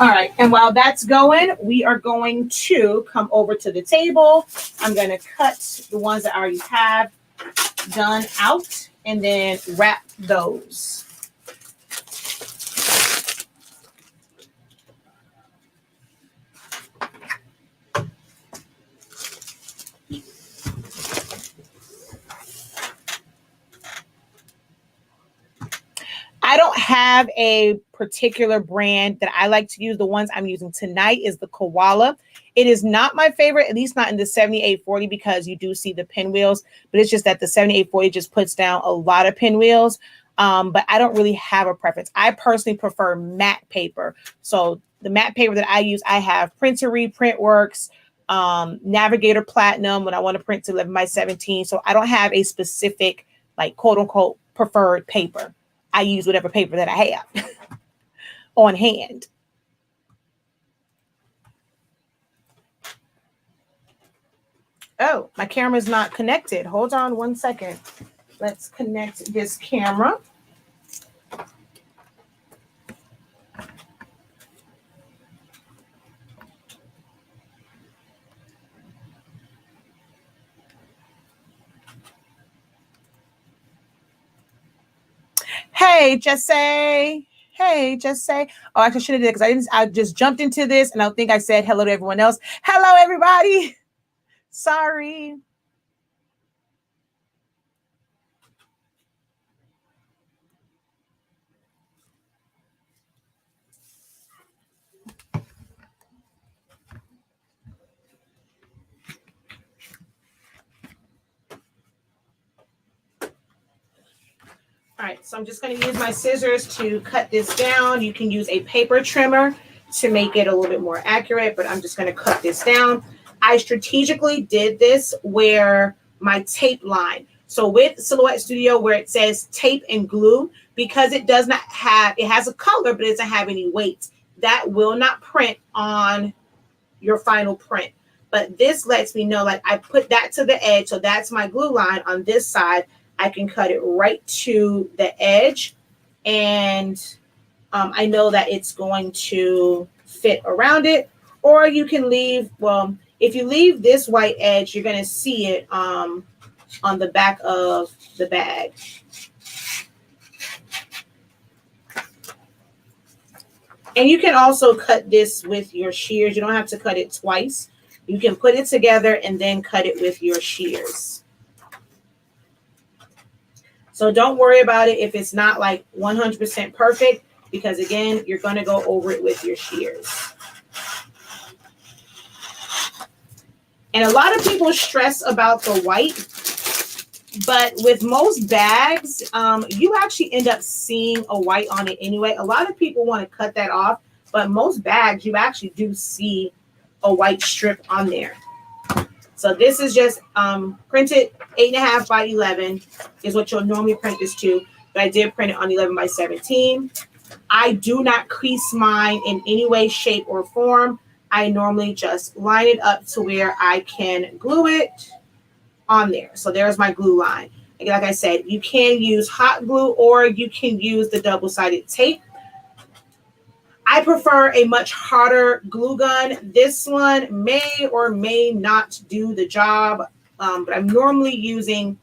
All right, and while that's going, we are going to come over to the table. I'm going to cut the ones that I already have done out and then wrap those. I don't have a particular brand that I like to use. The ones I'm using tonight is the Koala. It is not my favorite, at least not in the 7840, because you do see the pinwheels, but it's just that the 7840 just puts down a lot of pinwheels. But I don't really have a preference. I personally prefer matte paper. So the matte paper that I use, I have Printery, Printworks, Navigator Platinum when I want to print to 11 by 17. So I don't have a specific, like, quote unquote, preferred paper. I use whatever paper that I have on hand. Oh, my camera's not connected. Hold on 1 second. Let's connect this camera. Hey, Jesse. Hey, Jesse. Oh, actually, I should have did because I just jumped into this and I don't think I said hello to everyone else. Hello, everybody. Sorry. All right, so I'm just going to use my scissors to cut this down. You can use a paper trimmer to make it a little bit more accurate, but I'm just going to cut this down. I strategically did this where my tape line. So with Silhouette Studio, where it says tape and glue, because it does not have, it has a color, but it doesn't have any weight. That will not print on your final print. But this lets me know, like, I put that to the edge. So that's my glue line on this side. I can cut it right to the edge, and I know that it's going to fit around it. Or you can leave, well, if you leave this white edge, you're going to see it on the back of the bag. And you can also cut this with your shears. You don't have to cut it twice. You can put it together and then cut it with your shears. So don't worry about it if it's not like 100% perfect, because again, you're going to go over it with your shears. And a lot of people stress about the white, but with most bags, you actually end up seeing a white on it anyway. A lot of people want to cut that off, but most bags, you actually do see a white strip on there. So this is just printed 8.5 by 11 is what you'll normally print this to, but I did print it on 11 by 17. I do not crease mine in any way, shape, or form. I normally just line it up to where I can glue it on there. So there's my glue line. Like I said, you can use hot glue or you can use the double-sided tape. I prefer a much harder glue gun. This one may or may not do the job, but I'm normally using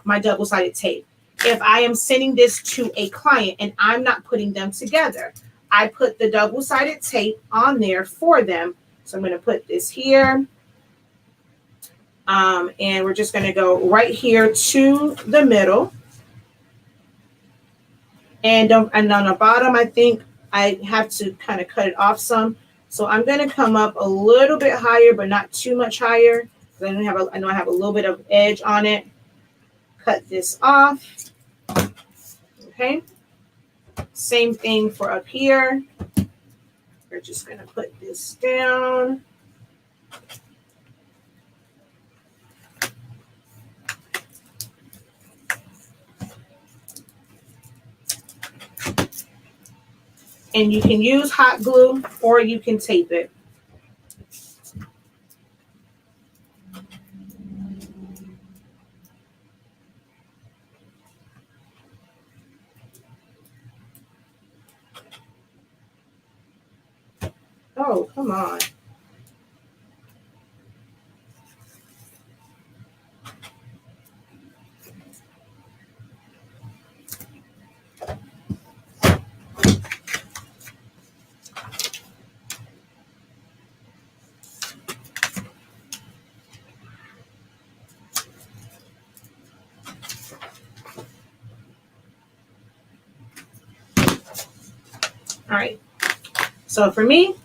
my double-sided tape. If I am sending this to a client and I'm not putting them together, I put the double-sided tape on there for them. So I'm going to put this here. And we're just going to go right here to the middle. And on the bottom, I think I have to kind of cut it off some. So I'm going to come up a little bit higher, but not too much higher. I know I have a little bit of edge on it. Cut this off. Okay. Same thing for up here. We're just going to put this down. And you can use hot glue or you can tape it. Oh, come on. All right. So for me,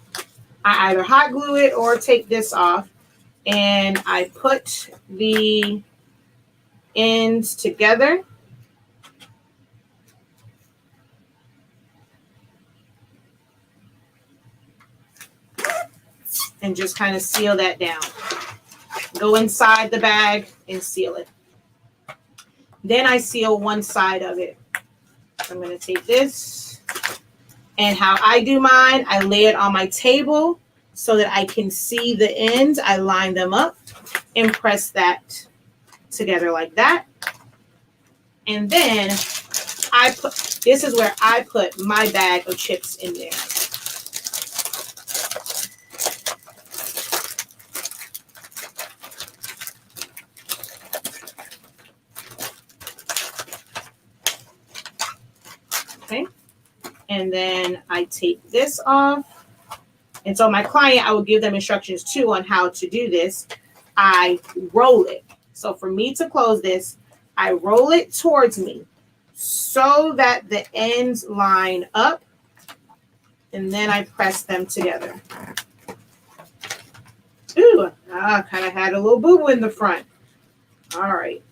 I either hot glue it or take this off, and I put the ends together. And just kind of seal that down. Go inside the bag and seal it. Then I seal one side of it. I'm going to take this. And how I do mine, I lay it on my table so that I can see the ends. I line them up and press that together like that. And then this is where I put my bag of chips in there. Okay. And then I take this off. And so my client, I will give them instructions too on how to do this. I roll it. So for me to close this, I roll it towards me so that the ends line up. And then I press them together. Ooh, I kind of had a little boo-boo in the front. All right.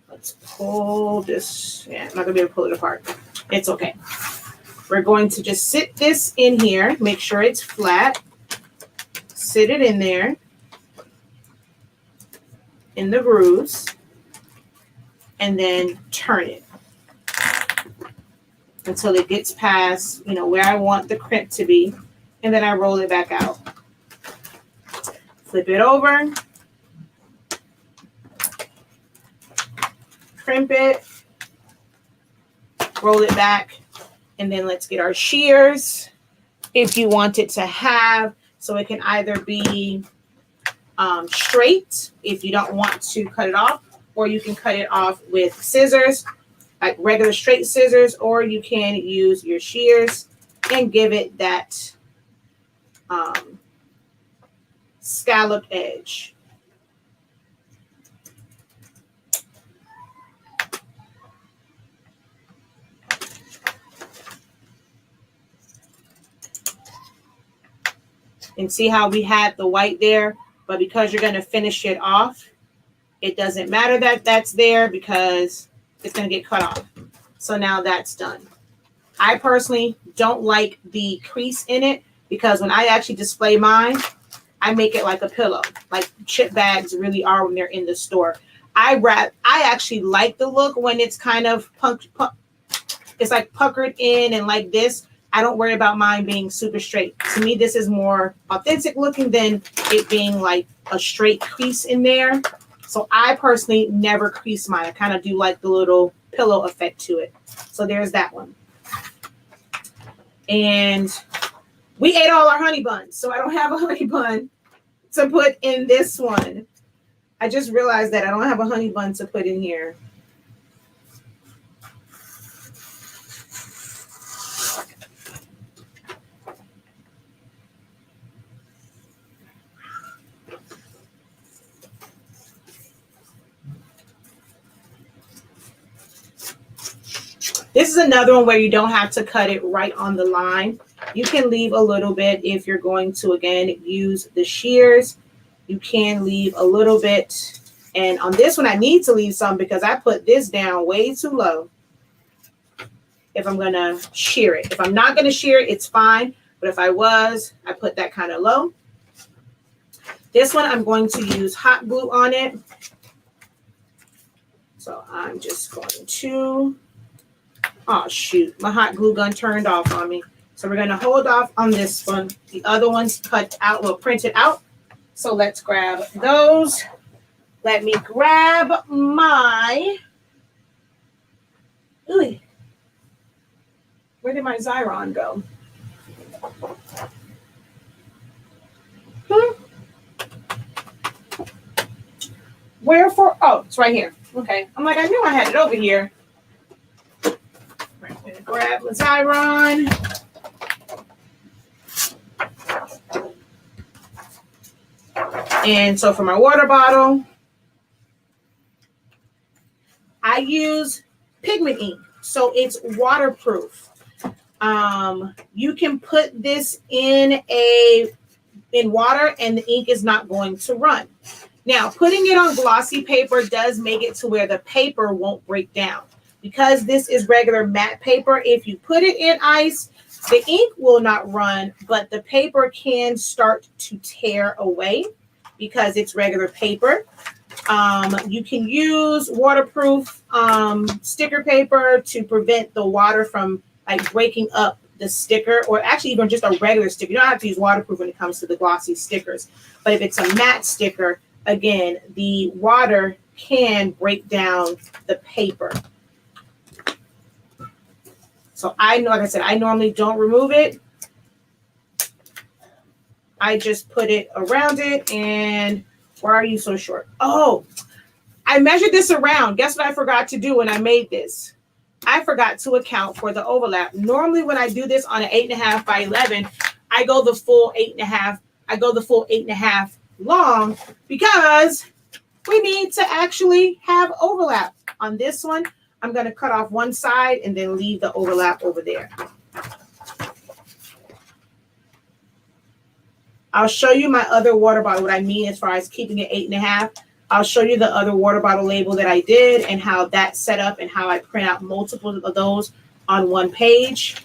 Let's pull this. Yeah, I'm not going to be able to pull it apart. It's okay. We're going to just sit this in here. Make sure it's flat. Sit it in there. In the grooves. And then turn it. Until it gets past, where I want the crimp to be. And then I roll it back out. Flip it over. Crimp it. Roll it back. And then let's get our shears. If you want it to have, so it can either be straight, if you don't want to cut it off, or you can cut it off with scissors, like regular straight scissors, or you can use your shears and give it that scalloped edge. And see how we had the white there, but because you're going to finish it off, it doesn't matter that that's there because it's going to get cut off. So now that's done. I personally don't like the crease in it because when I actually display mine, I make it like a pillow, like chip bags really are when they're in the store. I actually like the look when it's kind of it's like puckered in and like this. I don't worry about mine being super straight. To me, this is more authentic looking than it being like a straight crease in there. So I personally never crease mine. I kind of do like the little pillow effect to it. So there's that one. And we ate all our honey buns, so I don't have a honey bun to put in this one. I just realized that I don't have a honey bun to put in here. This is another one where you don't have to cut it right on the line. You can leave a little bit if you're going to, again, use the shears. You can leave a little bit. And on this one, I need to leave some because I put this down way too low if I'm going to shear it. If I'm not going to shear it, it's fine. But if I was, I put that kind of low. This one, I'm going to use hot glue on it. So I'm just going to... Oh, shoot. My hot glue gun turned off on me. So we're going to hold off on this one. The other one's cut out, well, printed out. So let's grab those. Let me grab my... Ooh. Where did my Xyron go? Wherefore? Oh, it's right here. Okay. I'm like, I knew I had it over here. I'm going to grab my Xyron. And so for my water bottle, I use pigment ink. So it's waterproof. You can put this in water and the ink is not going to run. Now, putting it on glossy paper does make it to where the paper won't break down. Because this is regular matte paper, if you put it in ice, the ink will not run, but the paper can start to tear away because it's regular paper. You can use waterproof sticker paper to prevent the water from like breaking up the sticker, or actually even just a regular sticker. You don't have to use waterproof when it comes to the glossy stickers. But if it's a matte sticker, again, the water can break down the paper. So like I said, I normally don't remove it. I just put it around it. And why are you so short? Oh, I measured this around. Guess what I forgot to do when I made this? I forgot to account for the overlap. Normally when I do this on an 8.5 by 11, I go the full 8.5. I go the full 8.5 long because we need to actually have overlap. On this one, I'm going to cut off one side and then leave the overlap over there. I'll show you my other water bottle, what I mean as far as keeping it 8.5. I'll show you the other water bottle label that I did and how that's set up and how I print out multiple of those on one page.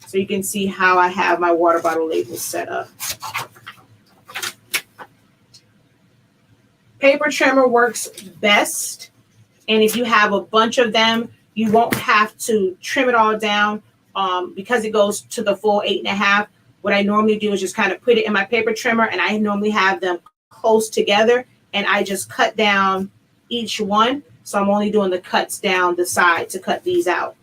So you can see how I have my water bottle labels set up. Paper trimmer works best. And if you have a bunch of them, you won't have to trim it all down because it goes to the full 8.5. What I normally do is just kind of put it in my paper trimmer, and I normally have them close together, and I just cut down each one. So I'm only doing the cuts down the side to cut these out.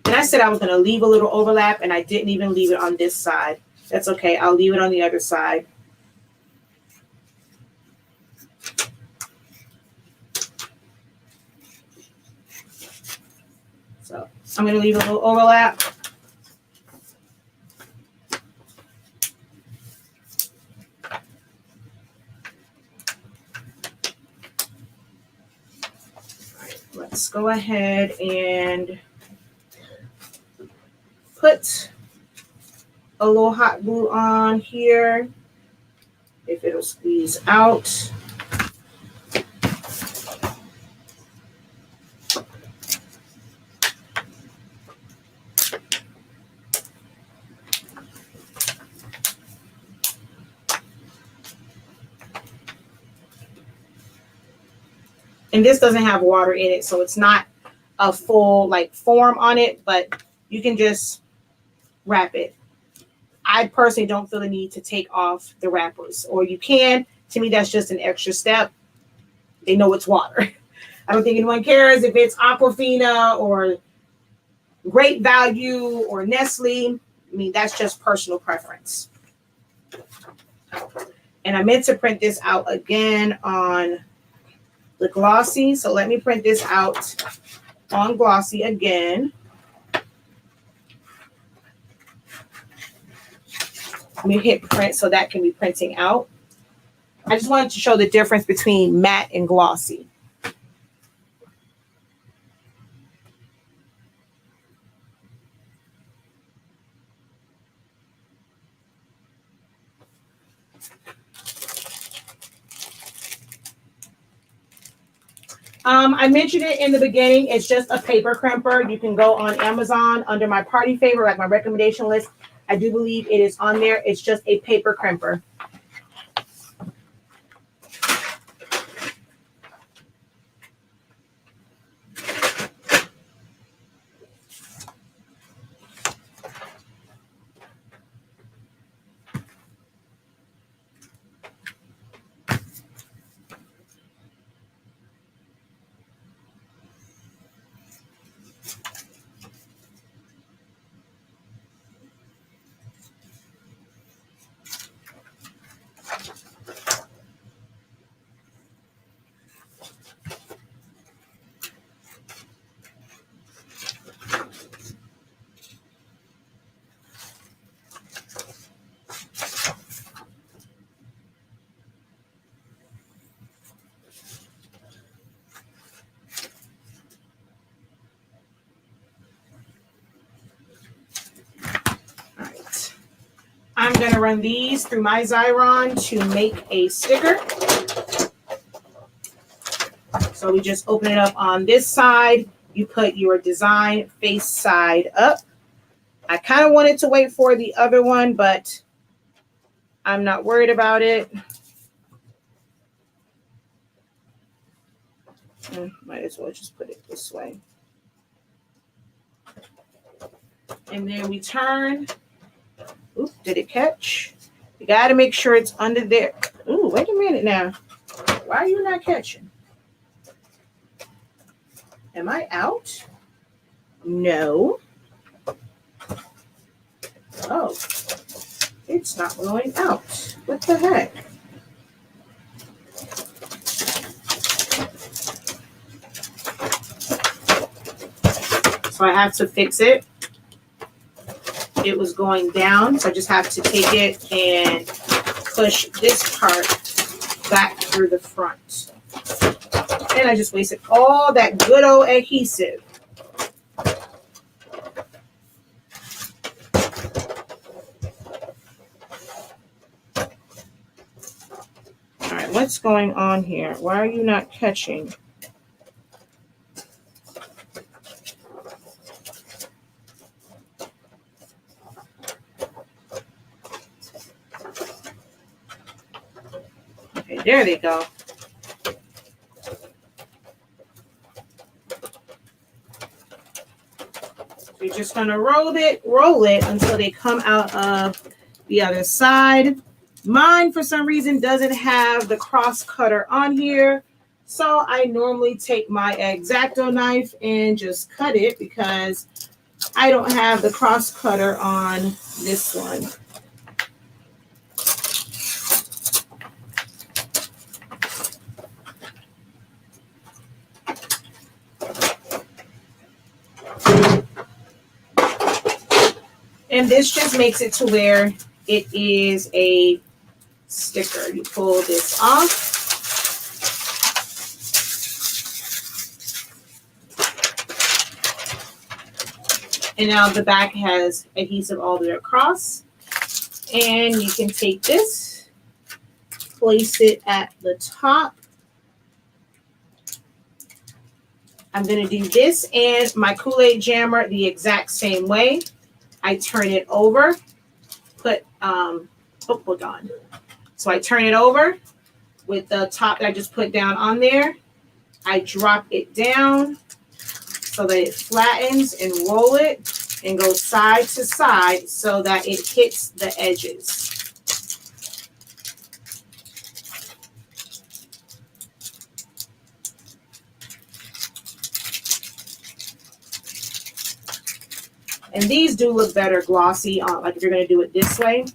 And I said I was going to leave a little overlap, and I didn't even leave it on this side. That's okay. I'll leave it on the other side. So I'm going to leave a little overlap. Let's go ahead and put a little hot glue on here, if it'll squeeze out. And this doesn't have water in it, so it's not a full like form on it, but you can just wrap it. I personally don't feel the need to take off the wrappers, or you can. To me, that's just an extra step. They know it's water. I don't think anyone cares if it's Aquafina or Great Value or Nestle. I mean, that's just personal preference. And I meant to print this out again on the glossy. So let me print this out on glossy again. Let me hit print so that can be printing out. I just wanted to show the difference between matte and glossy. I mentioned it in the beginning. It's just a paper crimper. You can go on Amazon under my party favor, like my recommendation list. I do believe it is on there. It's just a paper crimper. I'm going to run these through my Xyron to make a sticker. So we just open it up on this side. You put your design face side up. I kind of wanted to wait for the other one, but I'm not worried about it. Might as well just put it this way. And then we turn. Oop, did it catch? You got to make sure it's under there. Ooh, wait a minute now. Why are you not catching? Am I out? No. Oh, it's not going out. What the heck? So I have to fix it. It was going down, so I just have to take it and push this part back through the front. And I just wasted all that good old adhesive. All right, what's going on here? Why are you not catching? Okay, there they go. You're just going to roll it until they come out of the other side. Mine, for some reason, doesn't have the cross cutter on here. So I normally take my X-Acto knife and just cut it because I don't have the cross cutter on this one. And this just makes it to where it is a sticker. You pull this off. And now the back has adhesive all the way across. And you can take this, place it at the top. I'm going to do this and my Kool-Aid jammer the exact same way. I turn it over, hold on. So I turn it over with the top that I just put down on there. I drop it down so that it flattens and roll it and goes side to side so that it hits the edges. And these do look better glossy, like if you're going to do it this way.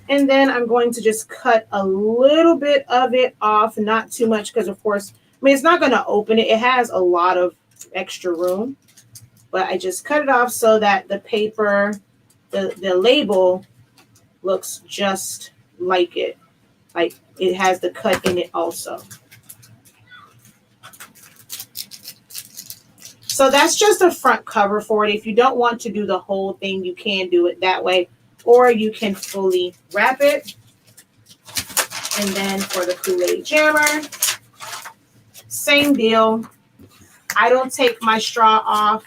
And then I'm going to just cut a little bit of it off, not too much, because of course, I mean, it's not going to open it. It has a lot of extra room, but I just cut it off so that the paper, the label looks just like it. Like it has the cut in it also. So that's just a front cover for it. If you don't want to do the whole thing, you can do it that way, or you can fully wrap it. And then for the Kool-Aid Jammer, same deal. I don't take my straw off.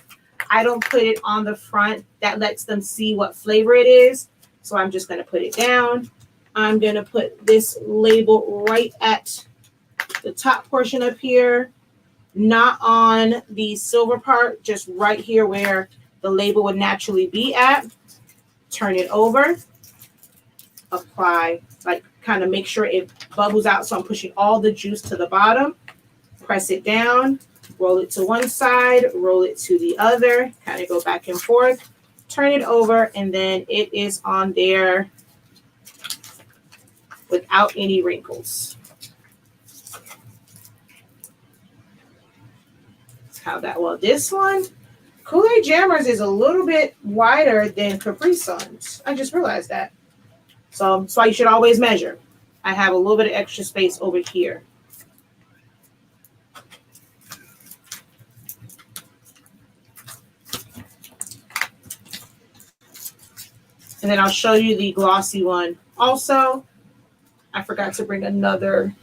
I don't put it on the front. That lets them see what flavor it is. So I'm just going to put it down. I'm going to put this label right at the top portion up here. Not on the silver part, just right here where the label would naturally be at. Turn it over. Apply, like kind of make sure it bubbles out. So I'm pushing all the juice to the bottom. Press it down. Roll it to one side. Roll it to the other. Kind of go back and forth. Turn it over. And then it is on there without any wrinkles. How that, well, this one, Kool-Aid Jammers is a little bit wider than Capri Suns. I just realized that. So that's why you should always measure. I have a little bit of extra space over here. And then I'll show you the glossy one. Also, I forgot to bring another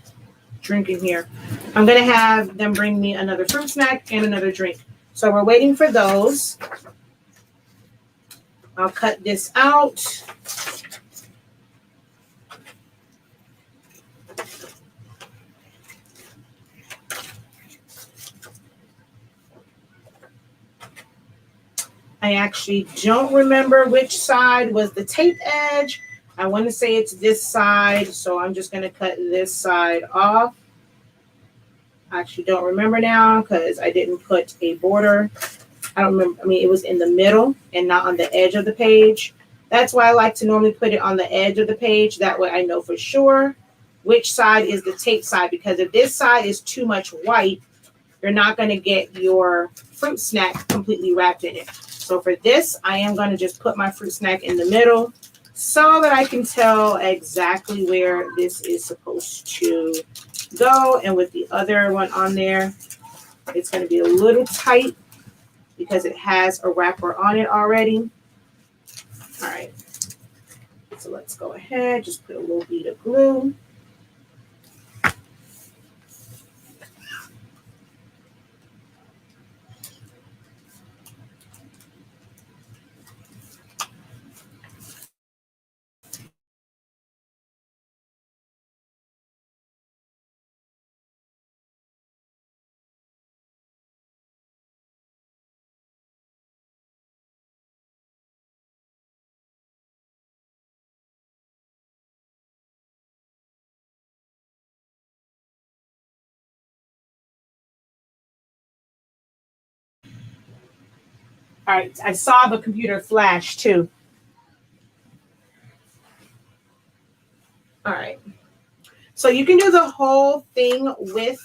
drink in here. I'm going to have them bring me another fruit snack and another drink. So we're waiting for those. I'll cut this out. I actually don't remember which side was the tape edge. I want to say it's this side, so I'm just going to cut this side off. I actually don't remember now because I didn't put a border. I don't remember. I mean, it was in the middle and not on the edge of the page. That's why I like to normally put it on the edge of the page. That way I know for sure which side is the tape side, because if this side is too much white, you're not going to get your fruit snack completely wrapped in it. So for this, I am going to just put my fruit snack in the middle so that I can tell exactly where this is supposed to go. And with the other one on there, it's going to be a little tight because it has a wrapper on it already. All right, so let's go ahead, just put a little bead of glue. All right, I saw the computer flash too. All right, so you can do the whole thing with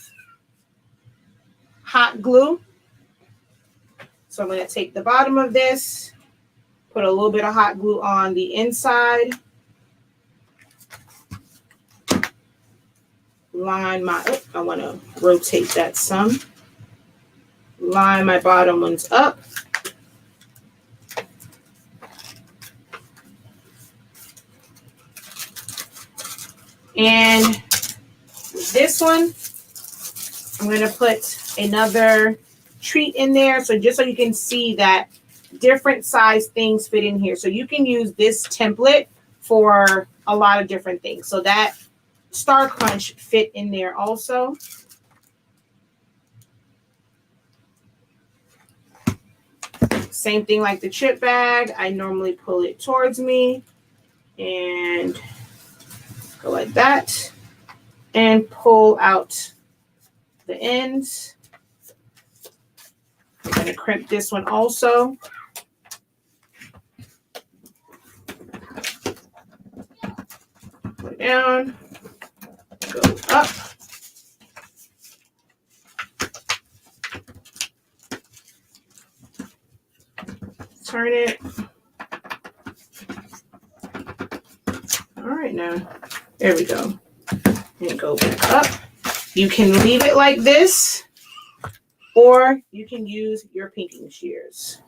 hot glue. So I'm going to take the bottom of this, put a little bit of hot glue on the inside, line my, oh, I want to rotate that some, line my bottom ones up. And this one, I'm going to put another treat in there. So just so you can see that different size things fit in here. So you can use this template for a lot of different things. So that Star Crunch fit in there also. Same thing like the chip bag. I normally pull it towards me and go like that and pull out the ends. I'm going to crimp this one also. Go down, go up. Turn it. All right, now, there we go. And go back up. You can leave it like this, or you can use your pinking shears.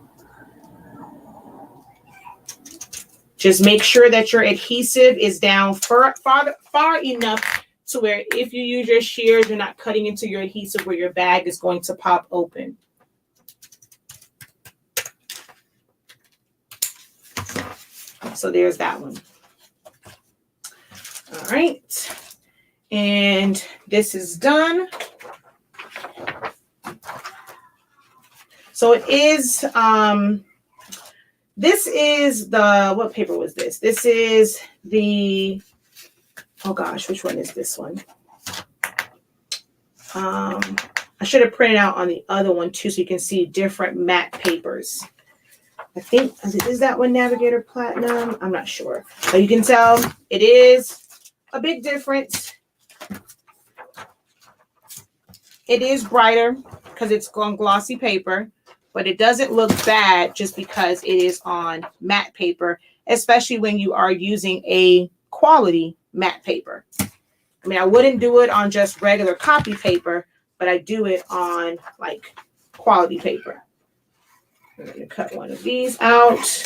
Just make sure that your adhesive is down far enough to where if you use your shears, you're not cutting into your adhesive where your bag is going to pop open. So there's that one. All right. And this is done. So it is, this is the, what paper was this? This is the, oh gosh, which one is this one? I should have printed out on the other one too, so you can see different matte papers. I think, is that one Navigator Platinum? I'm not sure. But you can tell it is a big difference. It is brighter because it's on glossy paper, but it doesn't look bad just because it is on matte paper, especially when you are using a quality matte paper. I mean, I wouldn't do it on just regular copy paper, but I do it on like quality paper. I'm going to cut one of these out.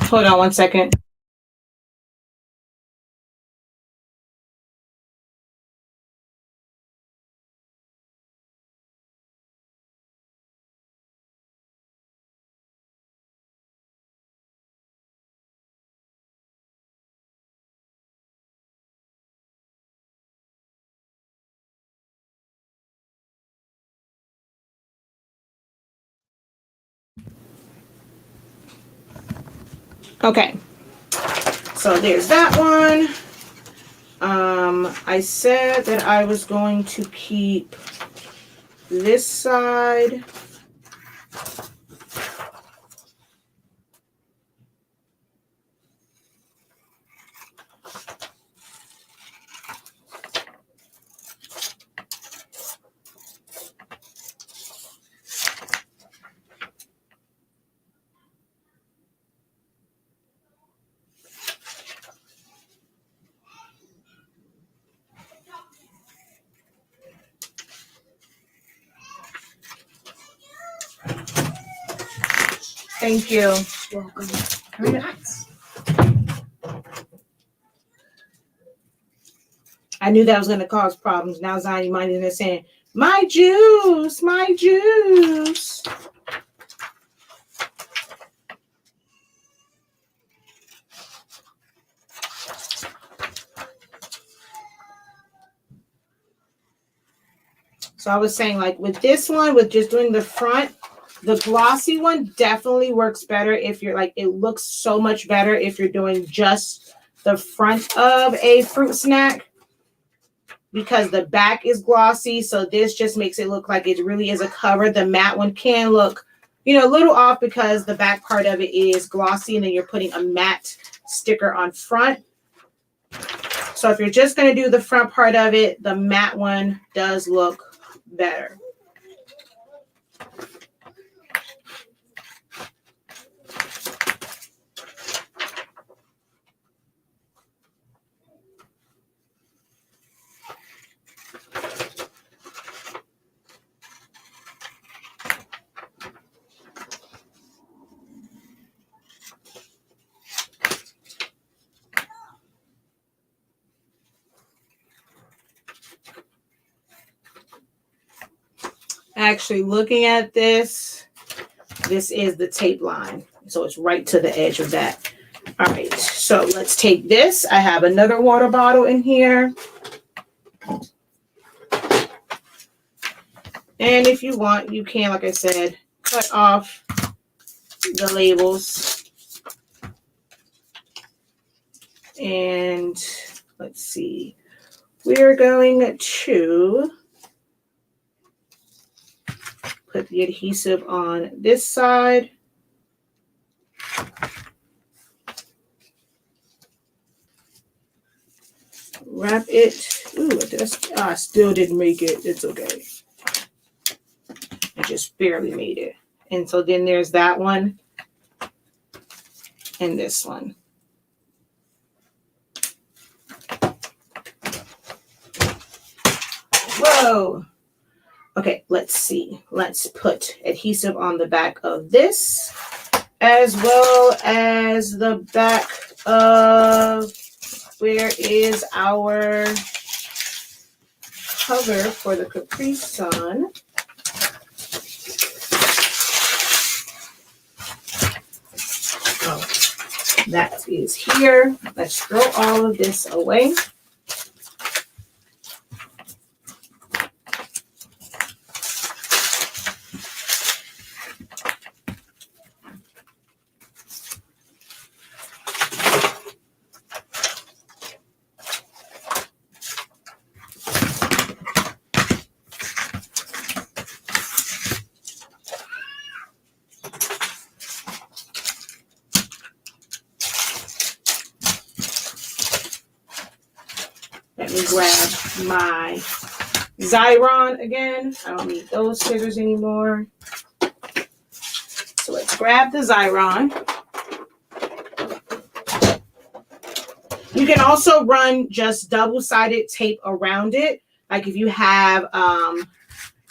Hold on one second. Okay, so there's that one. I said that I was going to keep this side. Thank you. You're welcome. Very nice. I knew that was going to cause problems. Now Zion minding is saying, my juice, my juice. So I was saying, like with this one, with just doing the front, the glossy one definitely works better if you're like, it looks so much better if you're doing just the front of a fruit snack because the back is glossy. So this just makes it look like it really is a cover. The matte one can look, you know, a little off because the back part of it is glossy and then you're putting a matte sticker on front. So if you're just going to do the front part of it, the matte one does look better. actually looking at this, this is the tape line. So it's right to the edge of that. All right, so let's take this. I have another water bottle in here. And if you want, you can, like I said, cut off the labels. And let's see, we're going to put the adhesive on this side. Wrap it. Ooh, I still didn't make it. It's okay. I just barely made it. And so then there's that one and this one. Whoa. Okay, let's see. Let's put adhesive on the back of this, as well as the back of, where is our cover for the Capri Sun? Oh, that is here. Let's throw all of this away. Let me grab my Xyron again. I don't need those scissors anymore. So let's grab the Xyron. You can also run just double-sided tape around it. Like if you have, I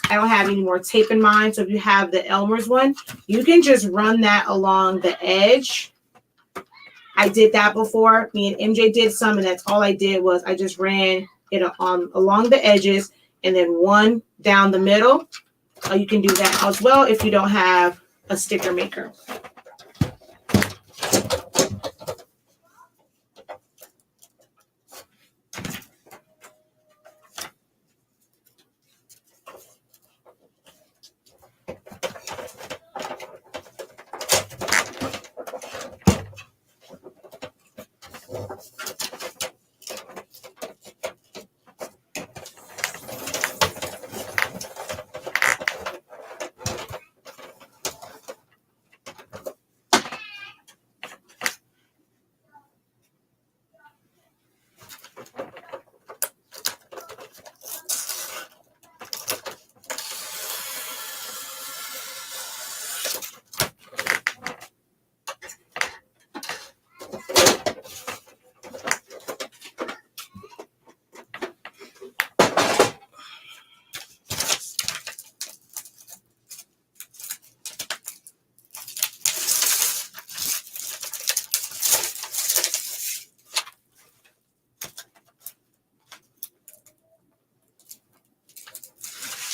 don't have any more tape in mine. So if you have the Elmer's one, you can just run that along the edge. I did that before. Me and MJ did some, and that's all I did was I just ran it on along the edges and then one down the middle. You can do that as well if you don't have a sticker maker.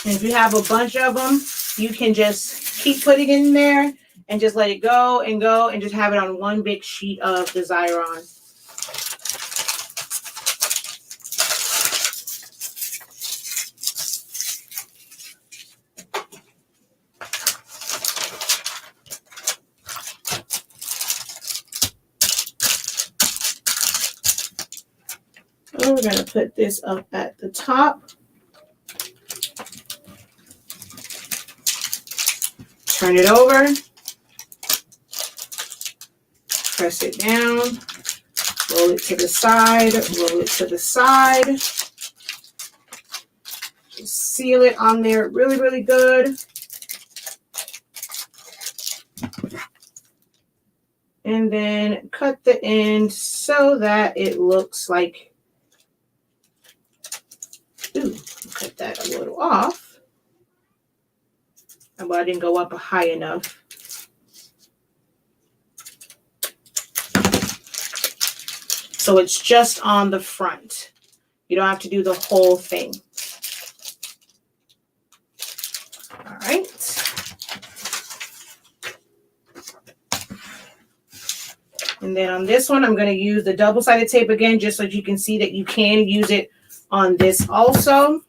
And if you have a bunch of them, you can just keep putting it in there and just let it go and just have it on one big sheet of the Xyron. Oh, we're going to put this up at the top. Turn it over, press it down, roll it to the side, roll it to the side. Just seal it on there really, really good. And then cut the end so that it looks like, ooh, cut that a little off. But I didn't go up high enough. So it's just on the front. You don't have to do the whole thing. All right. And then on this one, I'm going to use the double-sided tape again, just so you can see that you can use it on this also.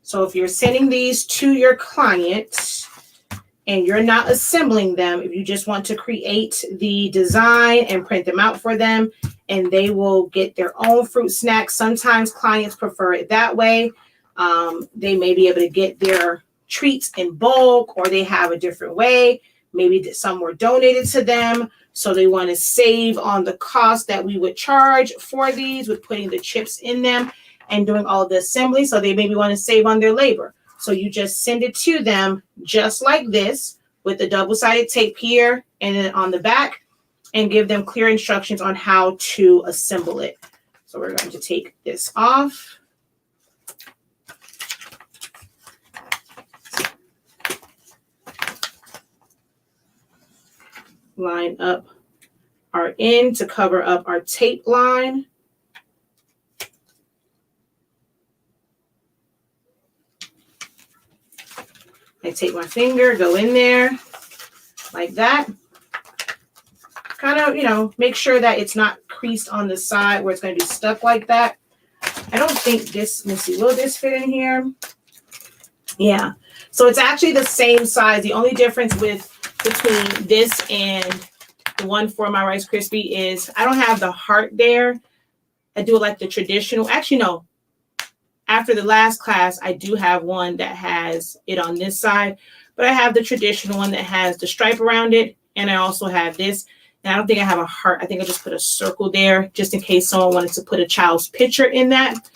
So if you're sending these to your client and you're not assembling them, if you just want to create the design and print them out for them, and they will get their own fruit snacks. Sometimes clients prefer it that way. They may be able to get their treats in bulk, or they have a different way. Maybe some were donated to them, so they want to save on the cost that we would charge for these with putting the chips in them and doing all the assembly. So they maybe want to save on their labor. So you just send it to them just like this with the double-sided tape here and then on the back, and give them clear instructions on how to assemble it. So we're going to take this off. Line up our end to cover up our tape line. I take my finger, go in there like that. Kind of, you know, make sure that it's not creased on the side where it's going to be stuck like that. I don't think this, let me see, will this fit in here? Yeah. So it's actually the same size. The only difference between this and the one for my Rice Krispie is I don't have the heart there. I do like the traditional. Actually, no. After the last class, I do have one that has it on this side, but I have the traditional one that has the stripe around it. And I also have this. And I don't think I have a heart. I think I just put a circle there just in case someone wanted to put a child's picture in that.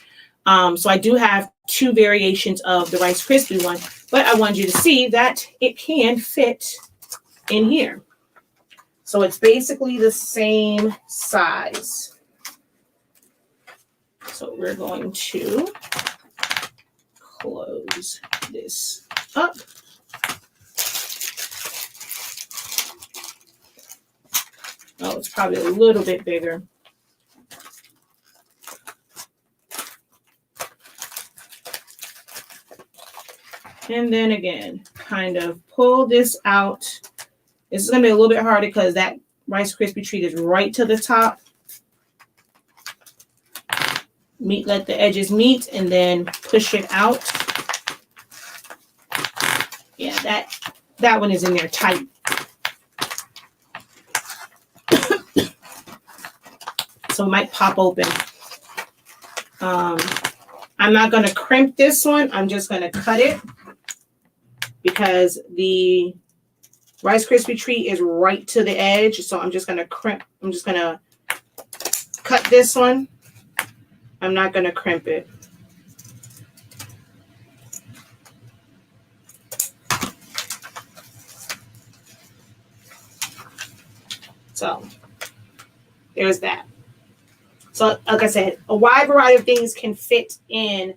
So I do have two variations of the Rice Krispie one, but I wanted you to see that it can fit in here. So it's basically the same size. So we're going to close this up. Oh, it's probably a little bit bigger. And then again, kind of pull this out. This is going to be a little bit harder because that Rice Krispie treat is right to the top. Let the edges meet and then push it out. Yeah, that one is in there tight. So it might pop open. I'm not going to crimp this one. I'm just going to cut it because the Rice Krispie treat is right to the edge. So I'm just going to crimp. I'm just going to cut this one. I'm not going to crimp it. So there's that. So like I said, a wide variety of things can fit in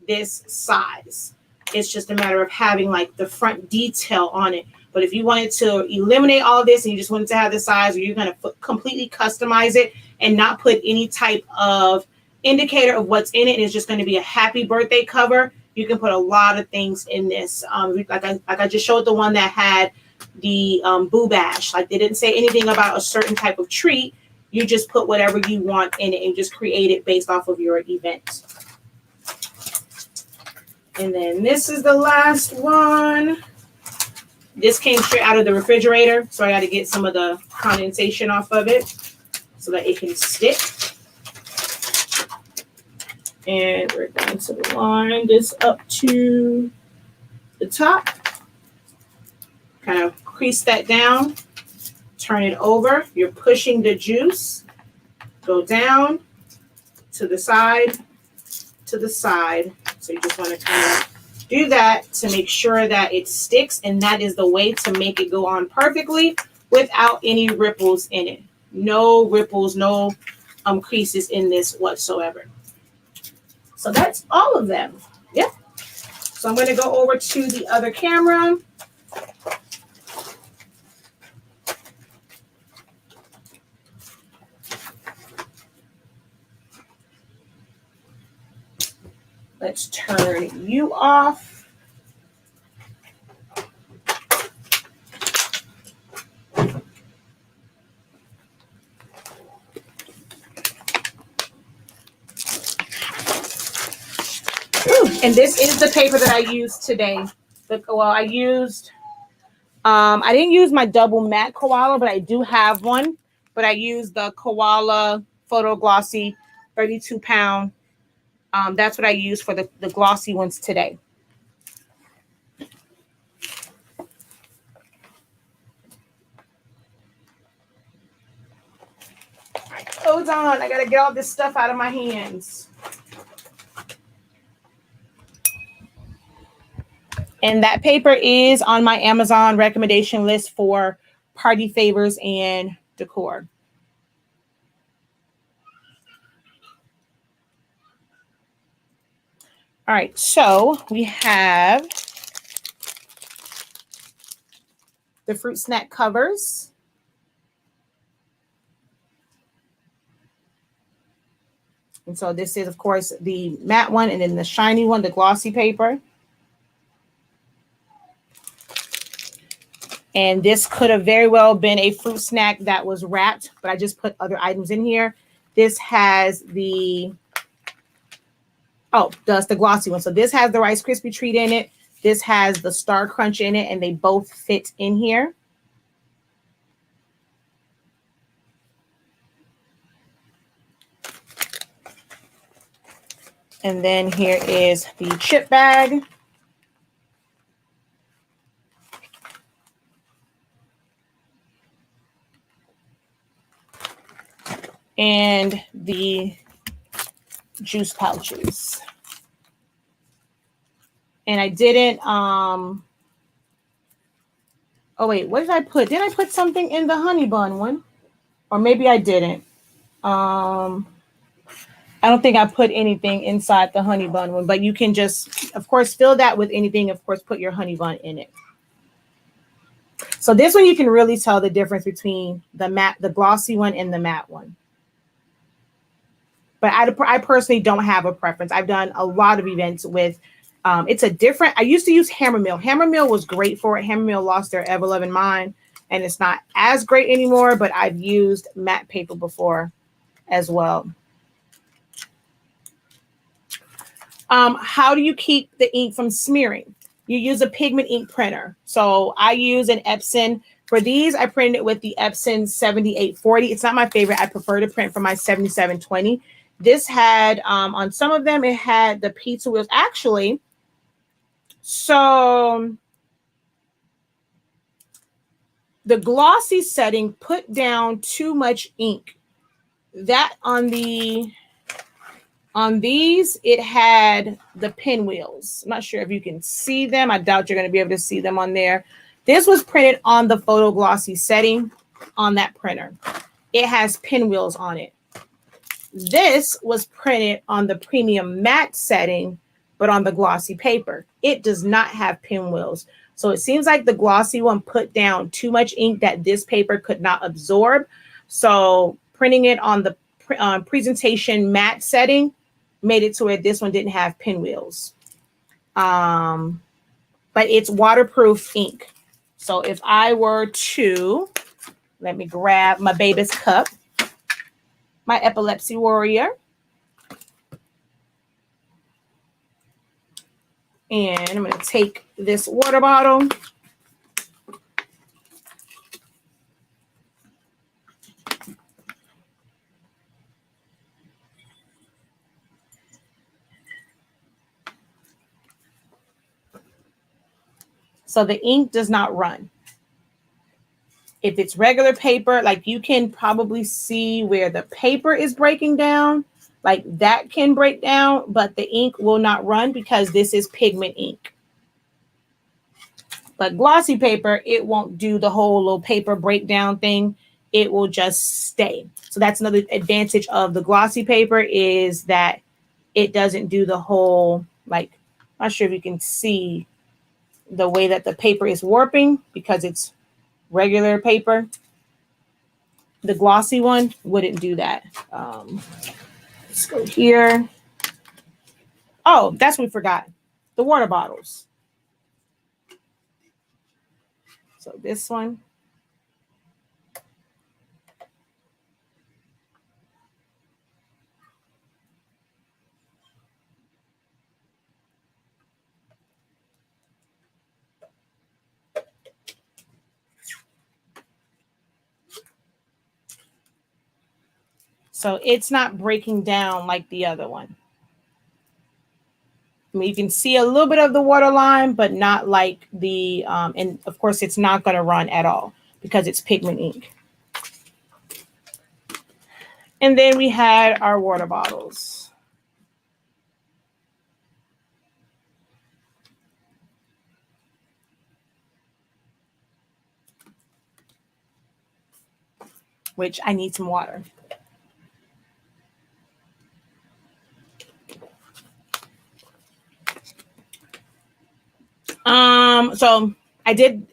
this size. It's just a matter of having like the front detail on it. But if you wanted to eliminate all of this and you just wanted to have the size, or you're going to completely customize it and not put any type of indicator of what's in it, and it's just going to be a happy birthday cover, you can put a lot of things in this. Like I just showed the one that had the Boo Bash. Like they didn't say anything about a certain type of treat. You just put whatever you want in it and just create it based off of your event. And then this is the last one. This came straight out of the refrigerator, so I got to get some of the condensation off of it so that it can stick. And we're going to line this up to the top. Kind of crease that down. Turn it over. You're pushing the juice. Go down to the side, to the side. So you just want to kind of do that to make sure that it sticks. And that is the way to make it go on perfectly without any ripples in it. No ripples, no creases in this whatsoever. So that's all of them. Yep. So I'm going to go over to the other camera. Let's turn you off. And this is the paper that I used today. Well, I used, I didn't use my double matte koala, but I do have one. But I used the koala photo glossy 32 pound. That's what I used for the glossy ones today. Hold on, I gotta get all this stuff out of my hands. And that paper is on my Amazon recommendation list for party favors and decor. All right, so we have the fruit snack covers. And so this is, of course, the matte one, and then the shiny one, the glossy paper. And this could have very well been a fruit snack that was wrapped, but I just put other items in here. This has the, oh, that's the glossy one. So this has the Rice Krispie treat in it. This has the Star Crunch in it, and they both fit in here. And then here is the chip bag. And the juice pouches. And I didn't, oh wait, what did I put? Did I put something in the honey bun one? Or maybe I didn't. I don't think I put anything inside the honey bun one, but you can just, of course, fill that with anything. Of course, put your honey bun in it. So this one, you can really tell the difference between the matte, the glossy one and the matte one. But I personally don't have a preference. I've done a lot of events with, it's a different, I used to use Hammer Mill. Hammer Mill was great for it. Hammer Mill lost their ever-loving mind, and it's not as great anymore, but I've used matte paper before as well. How do you keep the ink from smearing? You use a pigment ink printer. So I use an Epson. For these, I printed it with the Epson 7840. It's not my favorite. I prefer to print from my 7720. This had, on some of them, it had the pizza wheels. Actually, so the glossy setting put down too much ink. That on these, it had the pinwheels. I'm not sure if you can see them. I doubt you're going to be able to see them on there. This was printed on the photo glossy setting on that printer. It has pinwheels on it. This was printed on the premium matte setting, but on the glossy paper. It does not have pinwheels. So it seems like the glossy one put down too much ink that this paper could not absorb. So printing it on the presentation matte setting made it to where this one didn't have pinwheels. But it's waterproof ink. So if I were to, let me grab my baby's cup, my Epilepsy Warrior. And I'm going to take this water bottle. So the ink does not run. If it's regular paper, like you can probably see where the paper is breaking down, like that can break down, but the ink will not run because this is pigment ink. But glossy paper, it won't do the whole little paper breakdown thing. it will just stay. So that's another advantage of the glossy paper, is that it doesn't do the whole, like, I'm not sure if you can see the way that the paper is warping because it's regular paper. The glossy one wouldn't do that. Let's go here. Oh, that's what we forgot. The water bottles. So this one. So it's not breaking down like the other one. I mean, you can see a little bit of the water line, but not like the, and of course it's not going to run at all because it's pigment ink. And then we had our water bottles. Which I need some water. So I did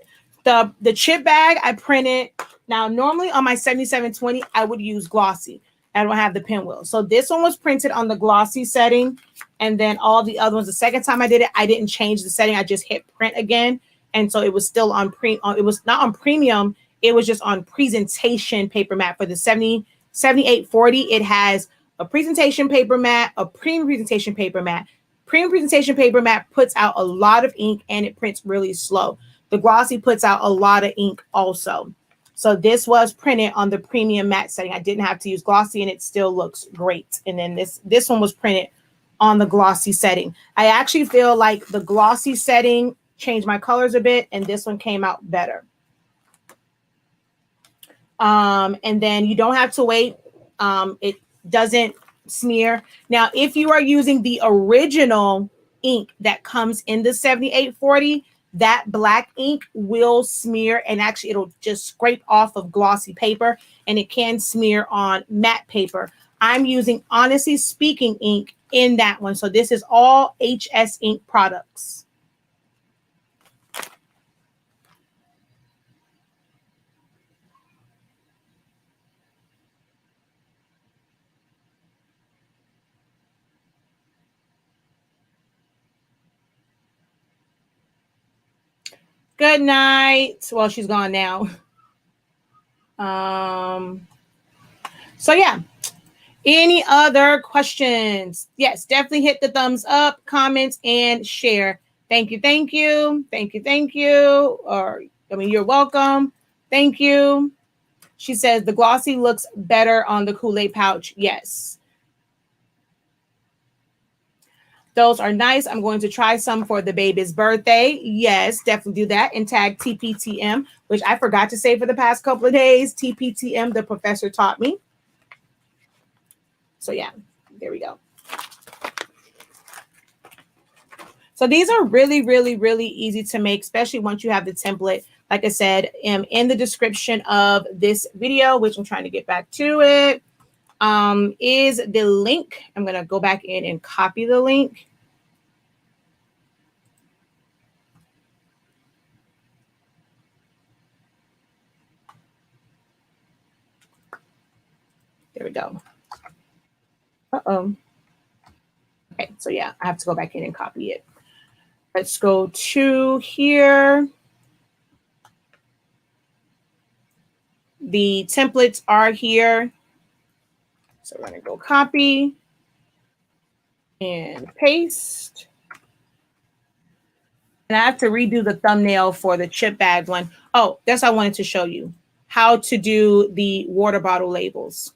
the chip bag I printed. Now, normally on my 7720, I would use glossy. I don't have the pinwheel. So this one was printed on the glossy setting. And then all the other ones, the second time I did it, I didn't change the setting. I just hit print again. And so it was still on it was not on premium. It was just on presentation paper mat for the 7840. It has a presentation paper mat, a premium presentation paper mat. Premium presentation paper mat puts out a lot of ink and it prints really slow. The glossy puts out a lot of ink also. So this was printed on the premium matte setting. I didn't have to use glossy and it still looks great. And then this one was printed on the glossy setting. I actually feel like the glossy setting changed my colors a bit and this one came out better. And then you don't have to wait. It doesn't smear. Now, if you are using the original ink that comes in the 7840, that black ink will smear and actually it'll just scrape off of glossy paper and it can smear on matte paper. I'm using Honestly Speaking ink in that one. So this is all HS ink products. Good night. Well, she's gone now. So yeah. Any other questions? Yes, definitely hit the thumbs up, comments, and share. Thank you, thank you, thank you, thank you. Or, I mean, you're welcome. Thank you. She says the glossy looks better on the Kool-Aid pouch. Yes. Those are nice. I'm going to try some for the baby's birthday. Yes, definitely do that. And tag TPTM, which I forgot to say for the past couple of days. TPTM, the professor taught me. So yeah, there we go. So these are really, really, really easy to make, especially once you have the template. Like I said, in the description of this video, which I'm trying to get back to it, is the link. I'm going to go back in and copy the link. There we go. Uh-oh. Okay, so yeah, I have to go back in and copy it. Let's go to here. The templates are here. So we're going to go copy and paste. And I have to redo the thumbnail for the chip bag one. Oh, that's what I wanted to show you. How to do the water bottle labels.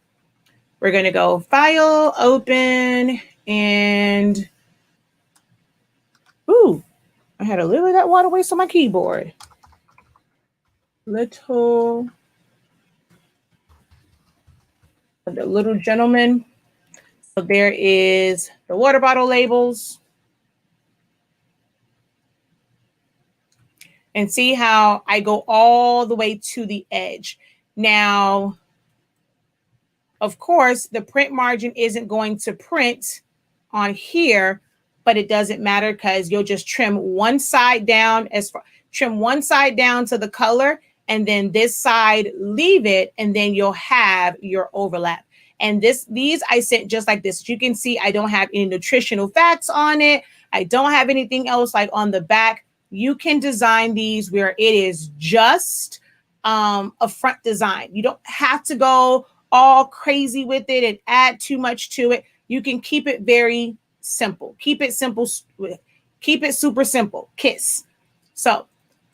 We're going to go File, Open, and ooh, I had a little of that water waste on my keyboard. The little gentleman. So there is the water bottle labels. And see how I go all the way to the edge. Now, of course, the print margin isn't going to print on here, but it doesn't matter because you'll just trim one side down trim one side down to the color, and then this side leave it, and then you'll have your overlap. And these I sent just like this. As you can see, I don't have any nutritional facts on it. I don't have anything else like on the back. You can design these where it is just a front design. You don't have to go all crazy with it and add too much to it. You can keep it very simple. Keep it simple. Keep it super simple. KISS. So,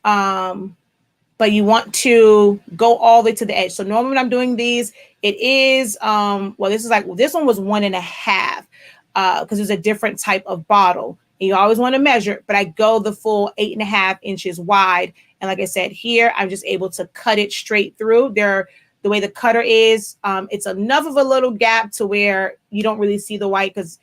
but you want to go all the way to the edge. So normally when I'm doing these, it is, well, this one was 1.5 because it's a different type of bottle. And you always want to measure, but I go the full 8.5 inches wide. And like I said, here, I'm just able to cut it straight through. The way the cutter is, it's enough of a little gap to where you don't really see the white, because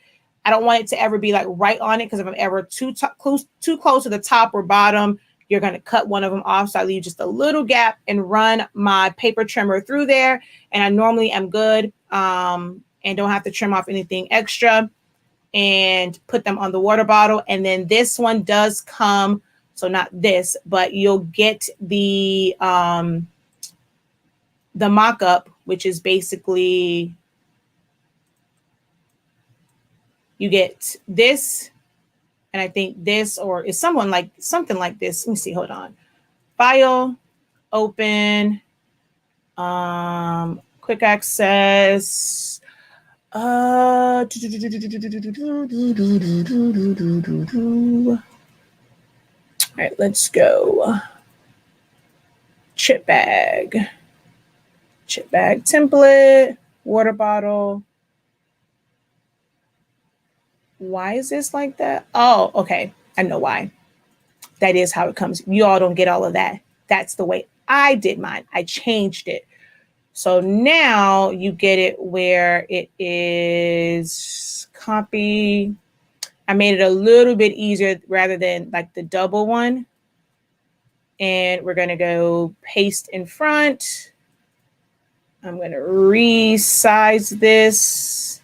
I don't want it to ever be like right on it, because if I'm ever too close to the top or bottom, you're going to cut one of them off. So I leave just a little gap and run my paper trimmer through there. And I normally am good and don't have to trim off anything extra, and put them on the water bottle. And then this one does come, so not this, but you'll get the mock-up, which is basically, you get this, and I think this, or is something like this. Let me see, hold on. File, open, quick access. All right, let's go. Chip bag template, water bottle. Why is this like that? Oh, okay. I know why. That is how it comes. You all don't get all of that. That's the way I did mine. I changed it. So now you get it where it is copy. I made it a little bit easier rather than like the double one. And we're going to go paste in front. I'm going to resize this.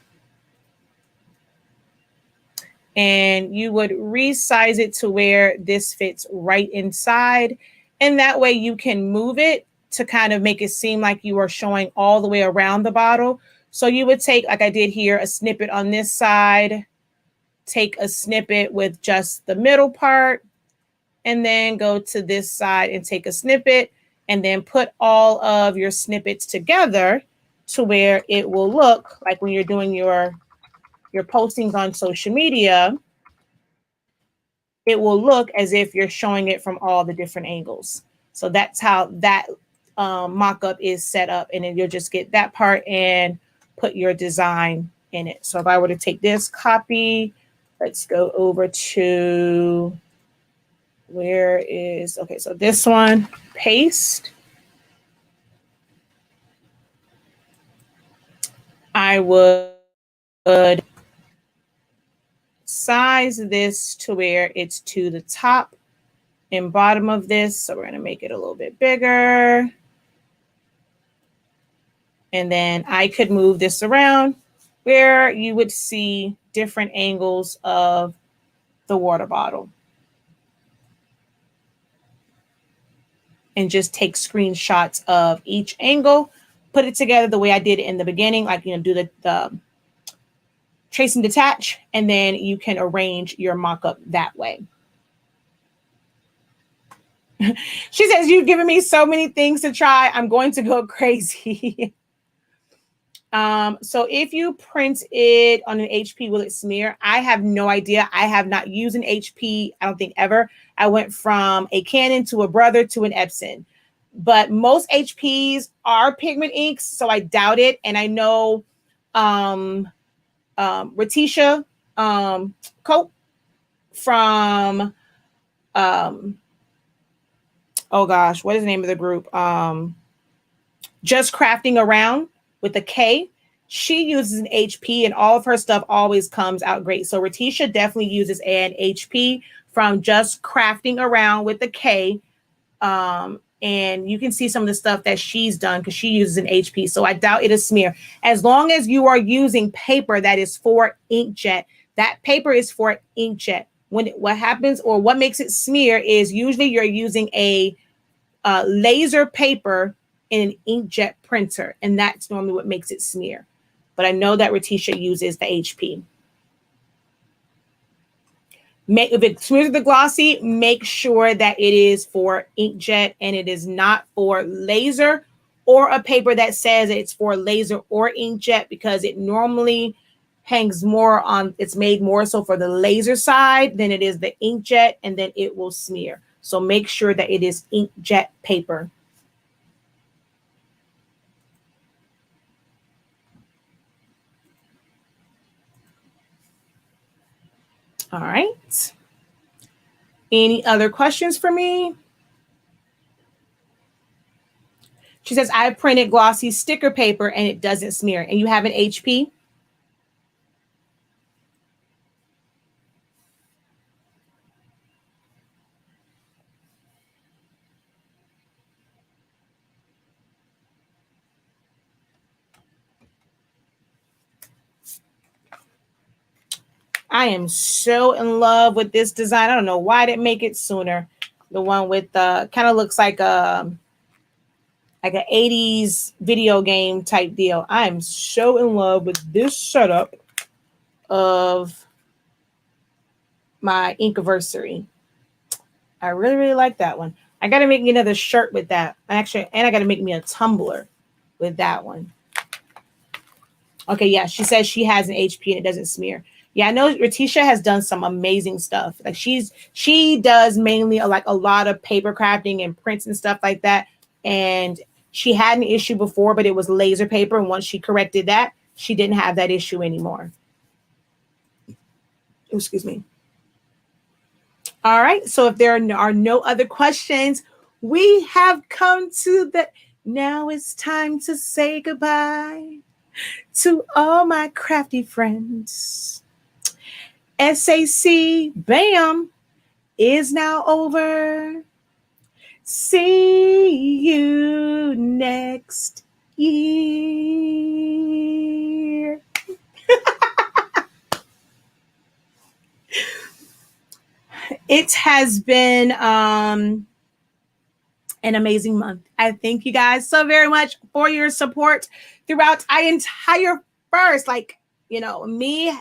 And you would resize it to where this fits right inside. And that way you can move it to kind of make it seem like you are showing all the way around the bottle. So you would take, like I did here, a snippet on this side, take a snippet with just the middle part, and then go to this side and take a snippet, and then put all of your snippets together to where it will look like when you're doing your postings on social media, it will look as if you're showing it from all the different angles. So that's how that mock-up is set up. And then you'll just get that part and put your design in it. So if I were to take this, copy, let's go over to, okay, so this one, paste. I would size this to where it's to the top and bottom of this. So we're going to make it a little bit bigger. And then I could move this around where you would see different angles of the water bottle. And just take screenshots of each angle, put it together the way I did it in the beginning, like, you know, do the trace and detach, and then you can arrange your mock-up that way. She says, you've given me so many things to try. I'm going to go crazy. So if you print it on an HP, will it smear? I have no idea. I have not used an HP, I don't think ever. I went from a Canon to a Brother to an Epson. But most HPs are pigment inks, so I doubt it. And I know Ratisha Cope from, oh gosh, what is the name of the group? Just Crafting Around with a K. She uses an HP and all of her stuff always comes out great. So Ratisha definitely uses an HP from Just Crafting Around with a K. And you can see some of the stuff that she's done because she uses an HP. So I doubt it'll smear. As long as you are using paper that is for inkjet, that paper is for inkjet. What happens or what makes it smear is usually you're using a laser paper in an inkjet printer. And that's normally what makes it smear. But I know that Ratisha uses the HP. If it smears with the glossy, make sure that it is for inkjet and it is not for laser or a paper that says it's for laser or inkjet, because it normally hangs more on, it's made more so for the laser side than it is the inkjet, and then it will smear. So make sure that it is inkjet paper. All right. Any other questions for me? She says, I printed glossy sticker paper and it doesn't smear. And you have an HP? I am so in love with this design. I don't know why I didn't make it sooner. The one with the kind of looks like an 80s video game type deal. I am so in love with this setup of my Inkversary. I really, really like that one. I got to make me another shirt with that. Actually, and I got to make me a tumbler with that one. Okay, yeah, she says she has an HP and it doesn't smear. Yeah, I know Ratisha has done some amazing stuff. Like she does mainly like a lot of paper crafting and prints and stuff like that. And she had an issue before, but it was laser paper. And once she corrected that, she didn't have that issue anymore. Excuse me. All right. So if there are no other questions, we have come to the, now it's time to say goodbye to all my crafty friends. SAC, bam, is now over. See you next year. It has been an amazing month. I thank you guys so very much for your support throughout our entire first, like, me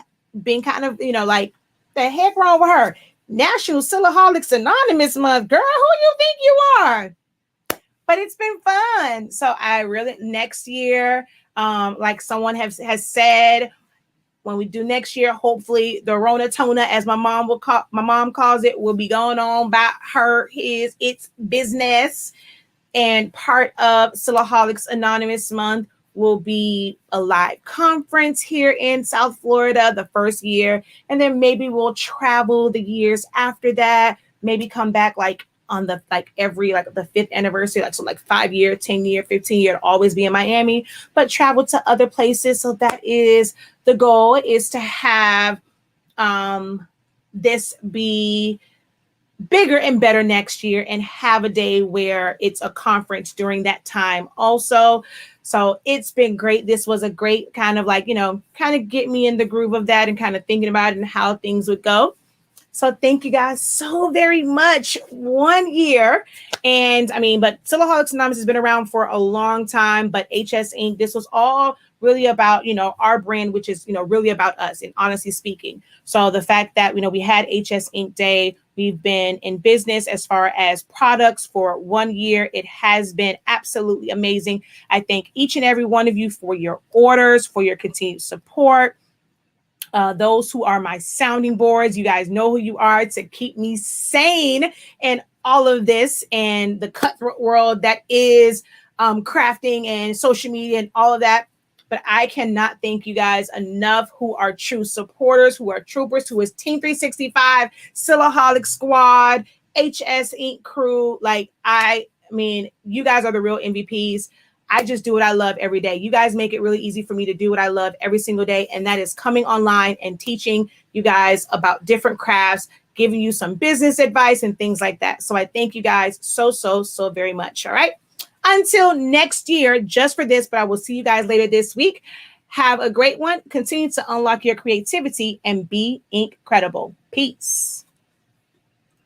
being kind of, like, the heck wrong with her? National Silaholics Anonymous Month. Girl, who you think you are? But it's been fun. So I really, next year, like someone has said, when we do next year, hopefully the Ronatona, as my mom calls it, will be going on about its business. And part of Silaholics Anonymous Month will be a live conference here in South Florida the first year. And then maybe we'll travel the years after that, maybe come back like on the, every, the 5th anniversary, so 5 year, 10 year, 15 year, to always be in Miami, but travel to other places. So that is the goal, is to have this be bigger and better next year and have a day where it's a conference during that time also. So it's been great. This was a great kind of kind of get me in the groove of that and kind of thinking about it and how things would go. So thank you guys so very much. 1 year. And but Silaholics Anonymous has been around for a long time, but HS Ink, this was all really about, our brand, which is, really about us, and honestly speaking. So the fact that, we had HS Ink Day, we've been in business as far as products for 1 year. It has been absolutely amazing. I thank each and every one of you for your orders, for your continued support. Those who are my sounding boards, you guys know who you are to keep me sane in all of this and the cutthroat world that is crafting and social media and all of that. But I cannot thank you guys enough, who are true supporters, who are troopers, who is Team 365, Silaholic Squad, HS Ink crew. You guys are the real MVPs. I just do what I love every day. You guys make it really easy for me to do what I love every single day. And that is coming online and teaching you guys about different crafts, giving you some business advice and things like that. So I thank you guys so very much. All right. Until next year, just for this, but I will see you guys later this week. Have a great one. Continue to unlock your creativity and be incredible. Peace.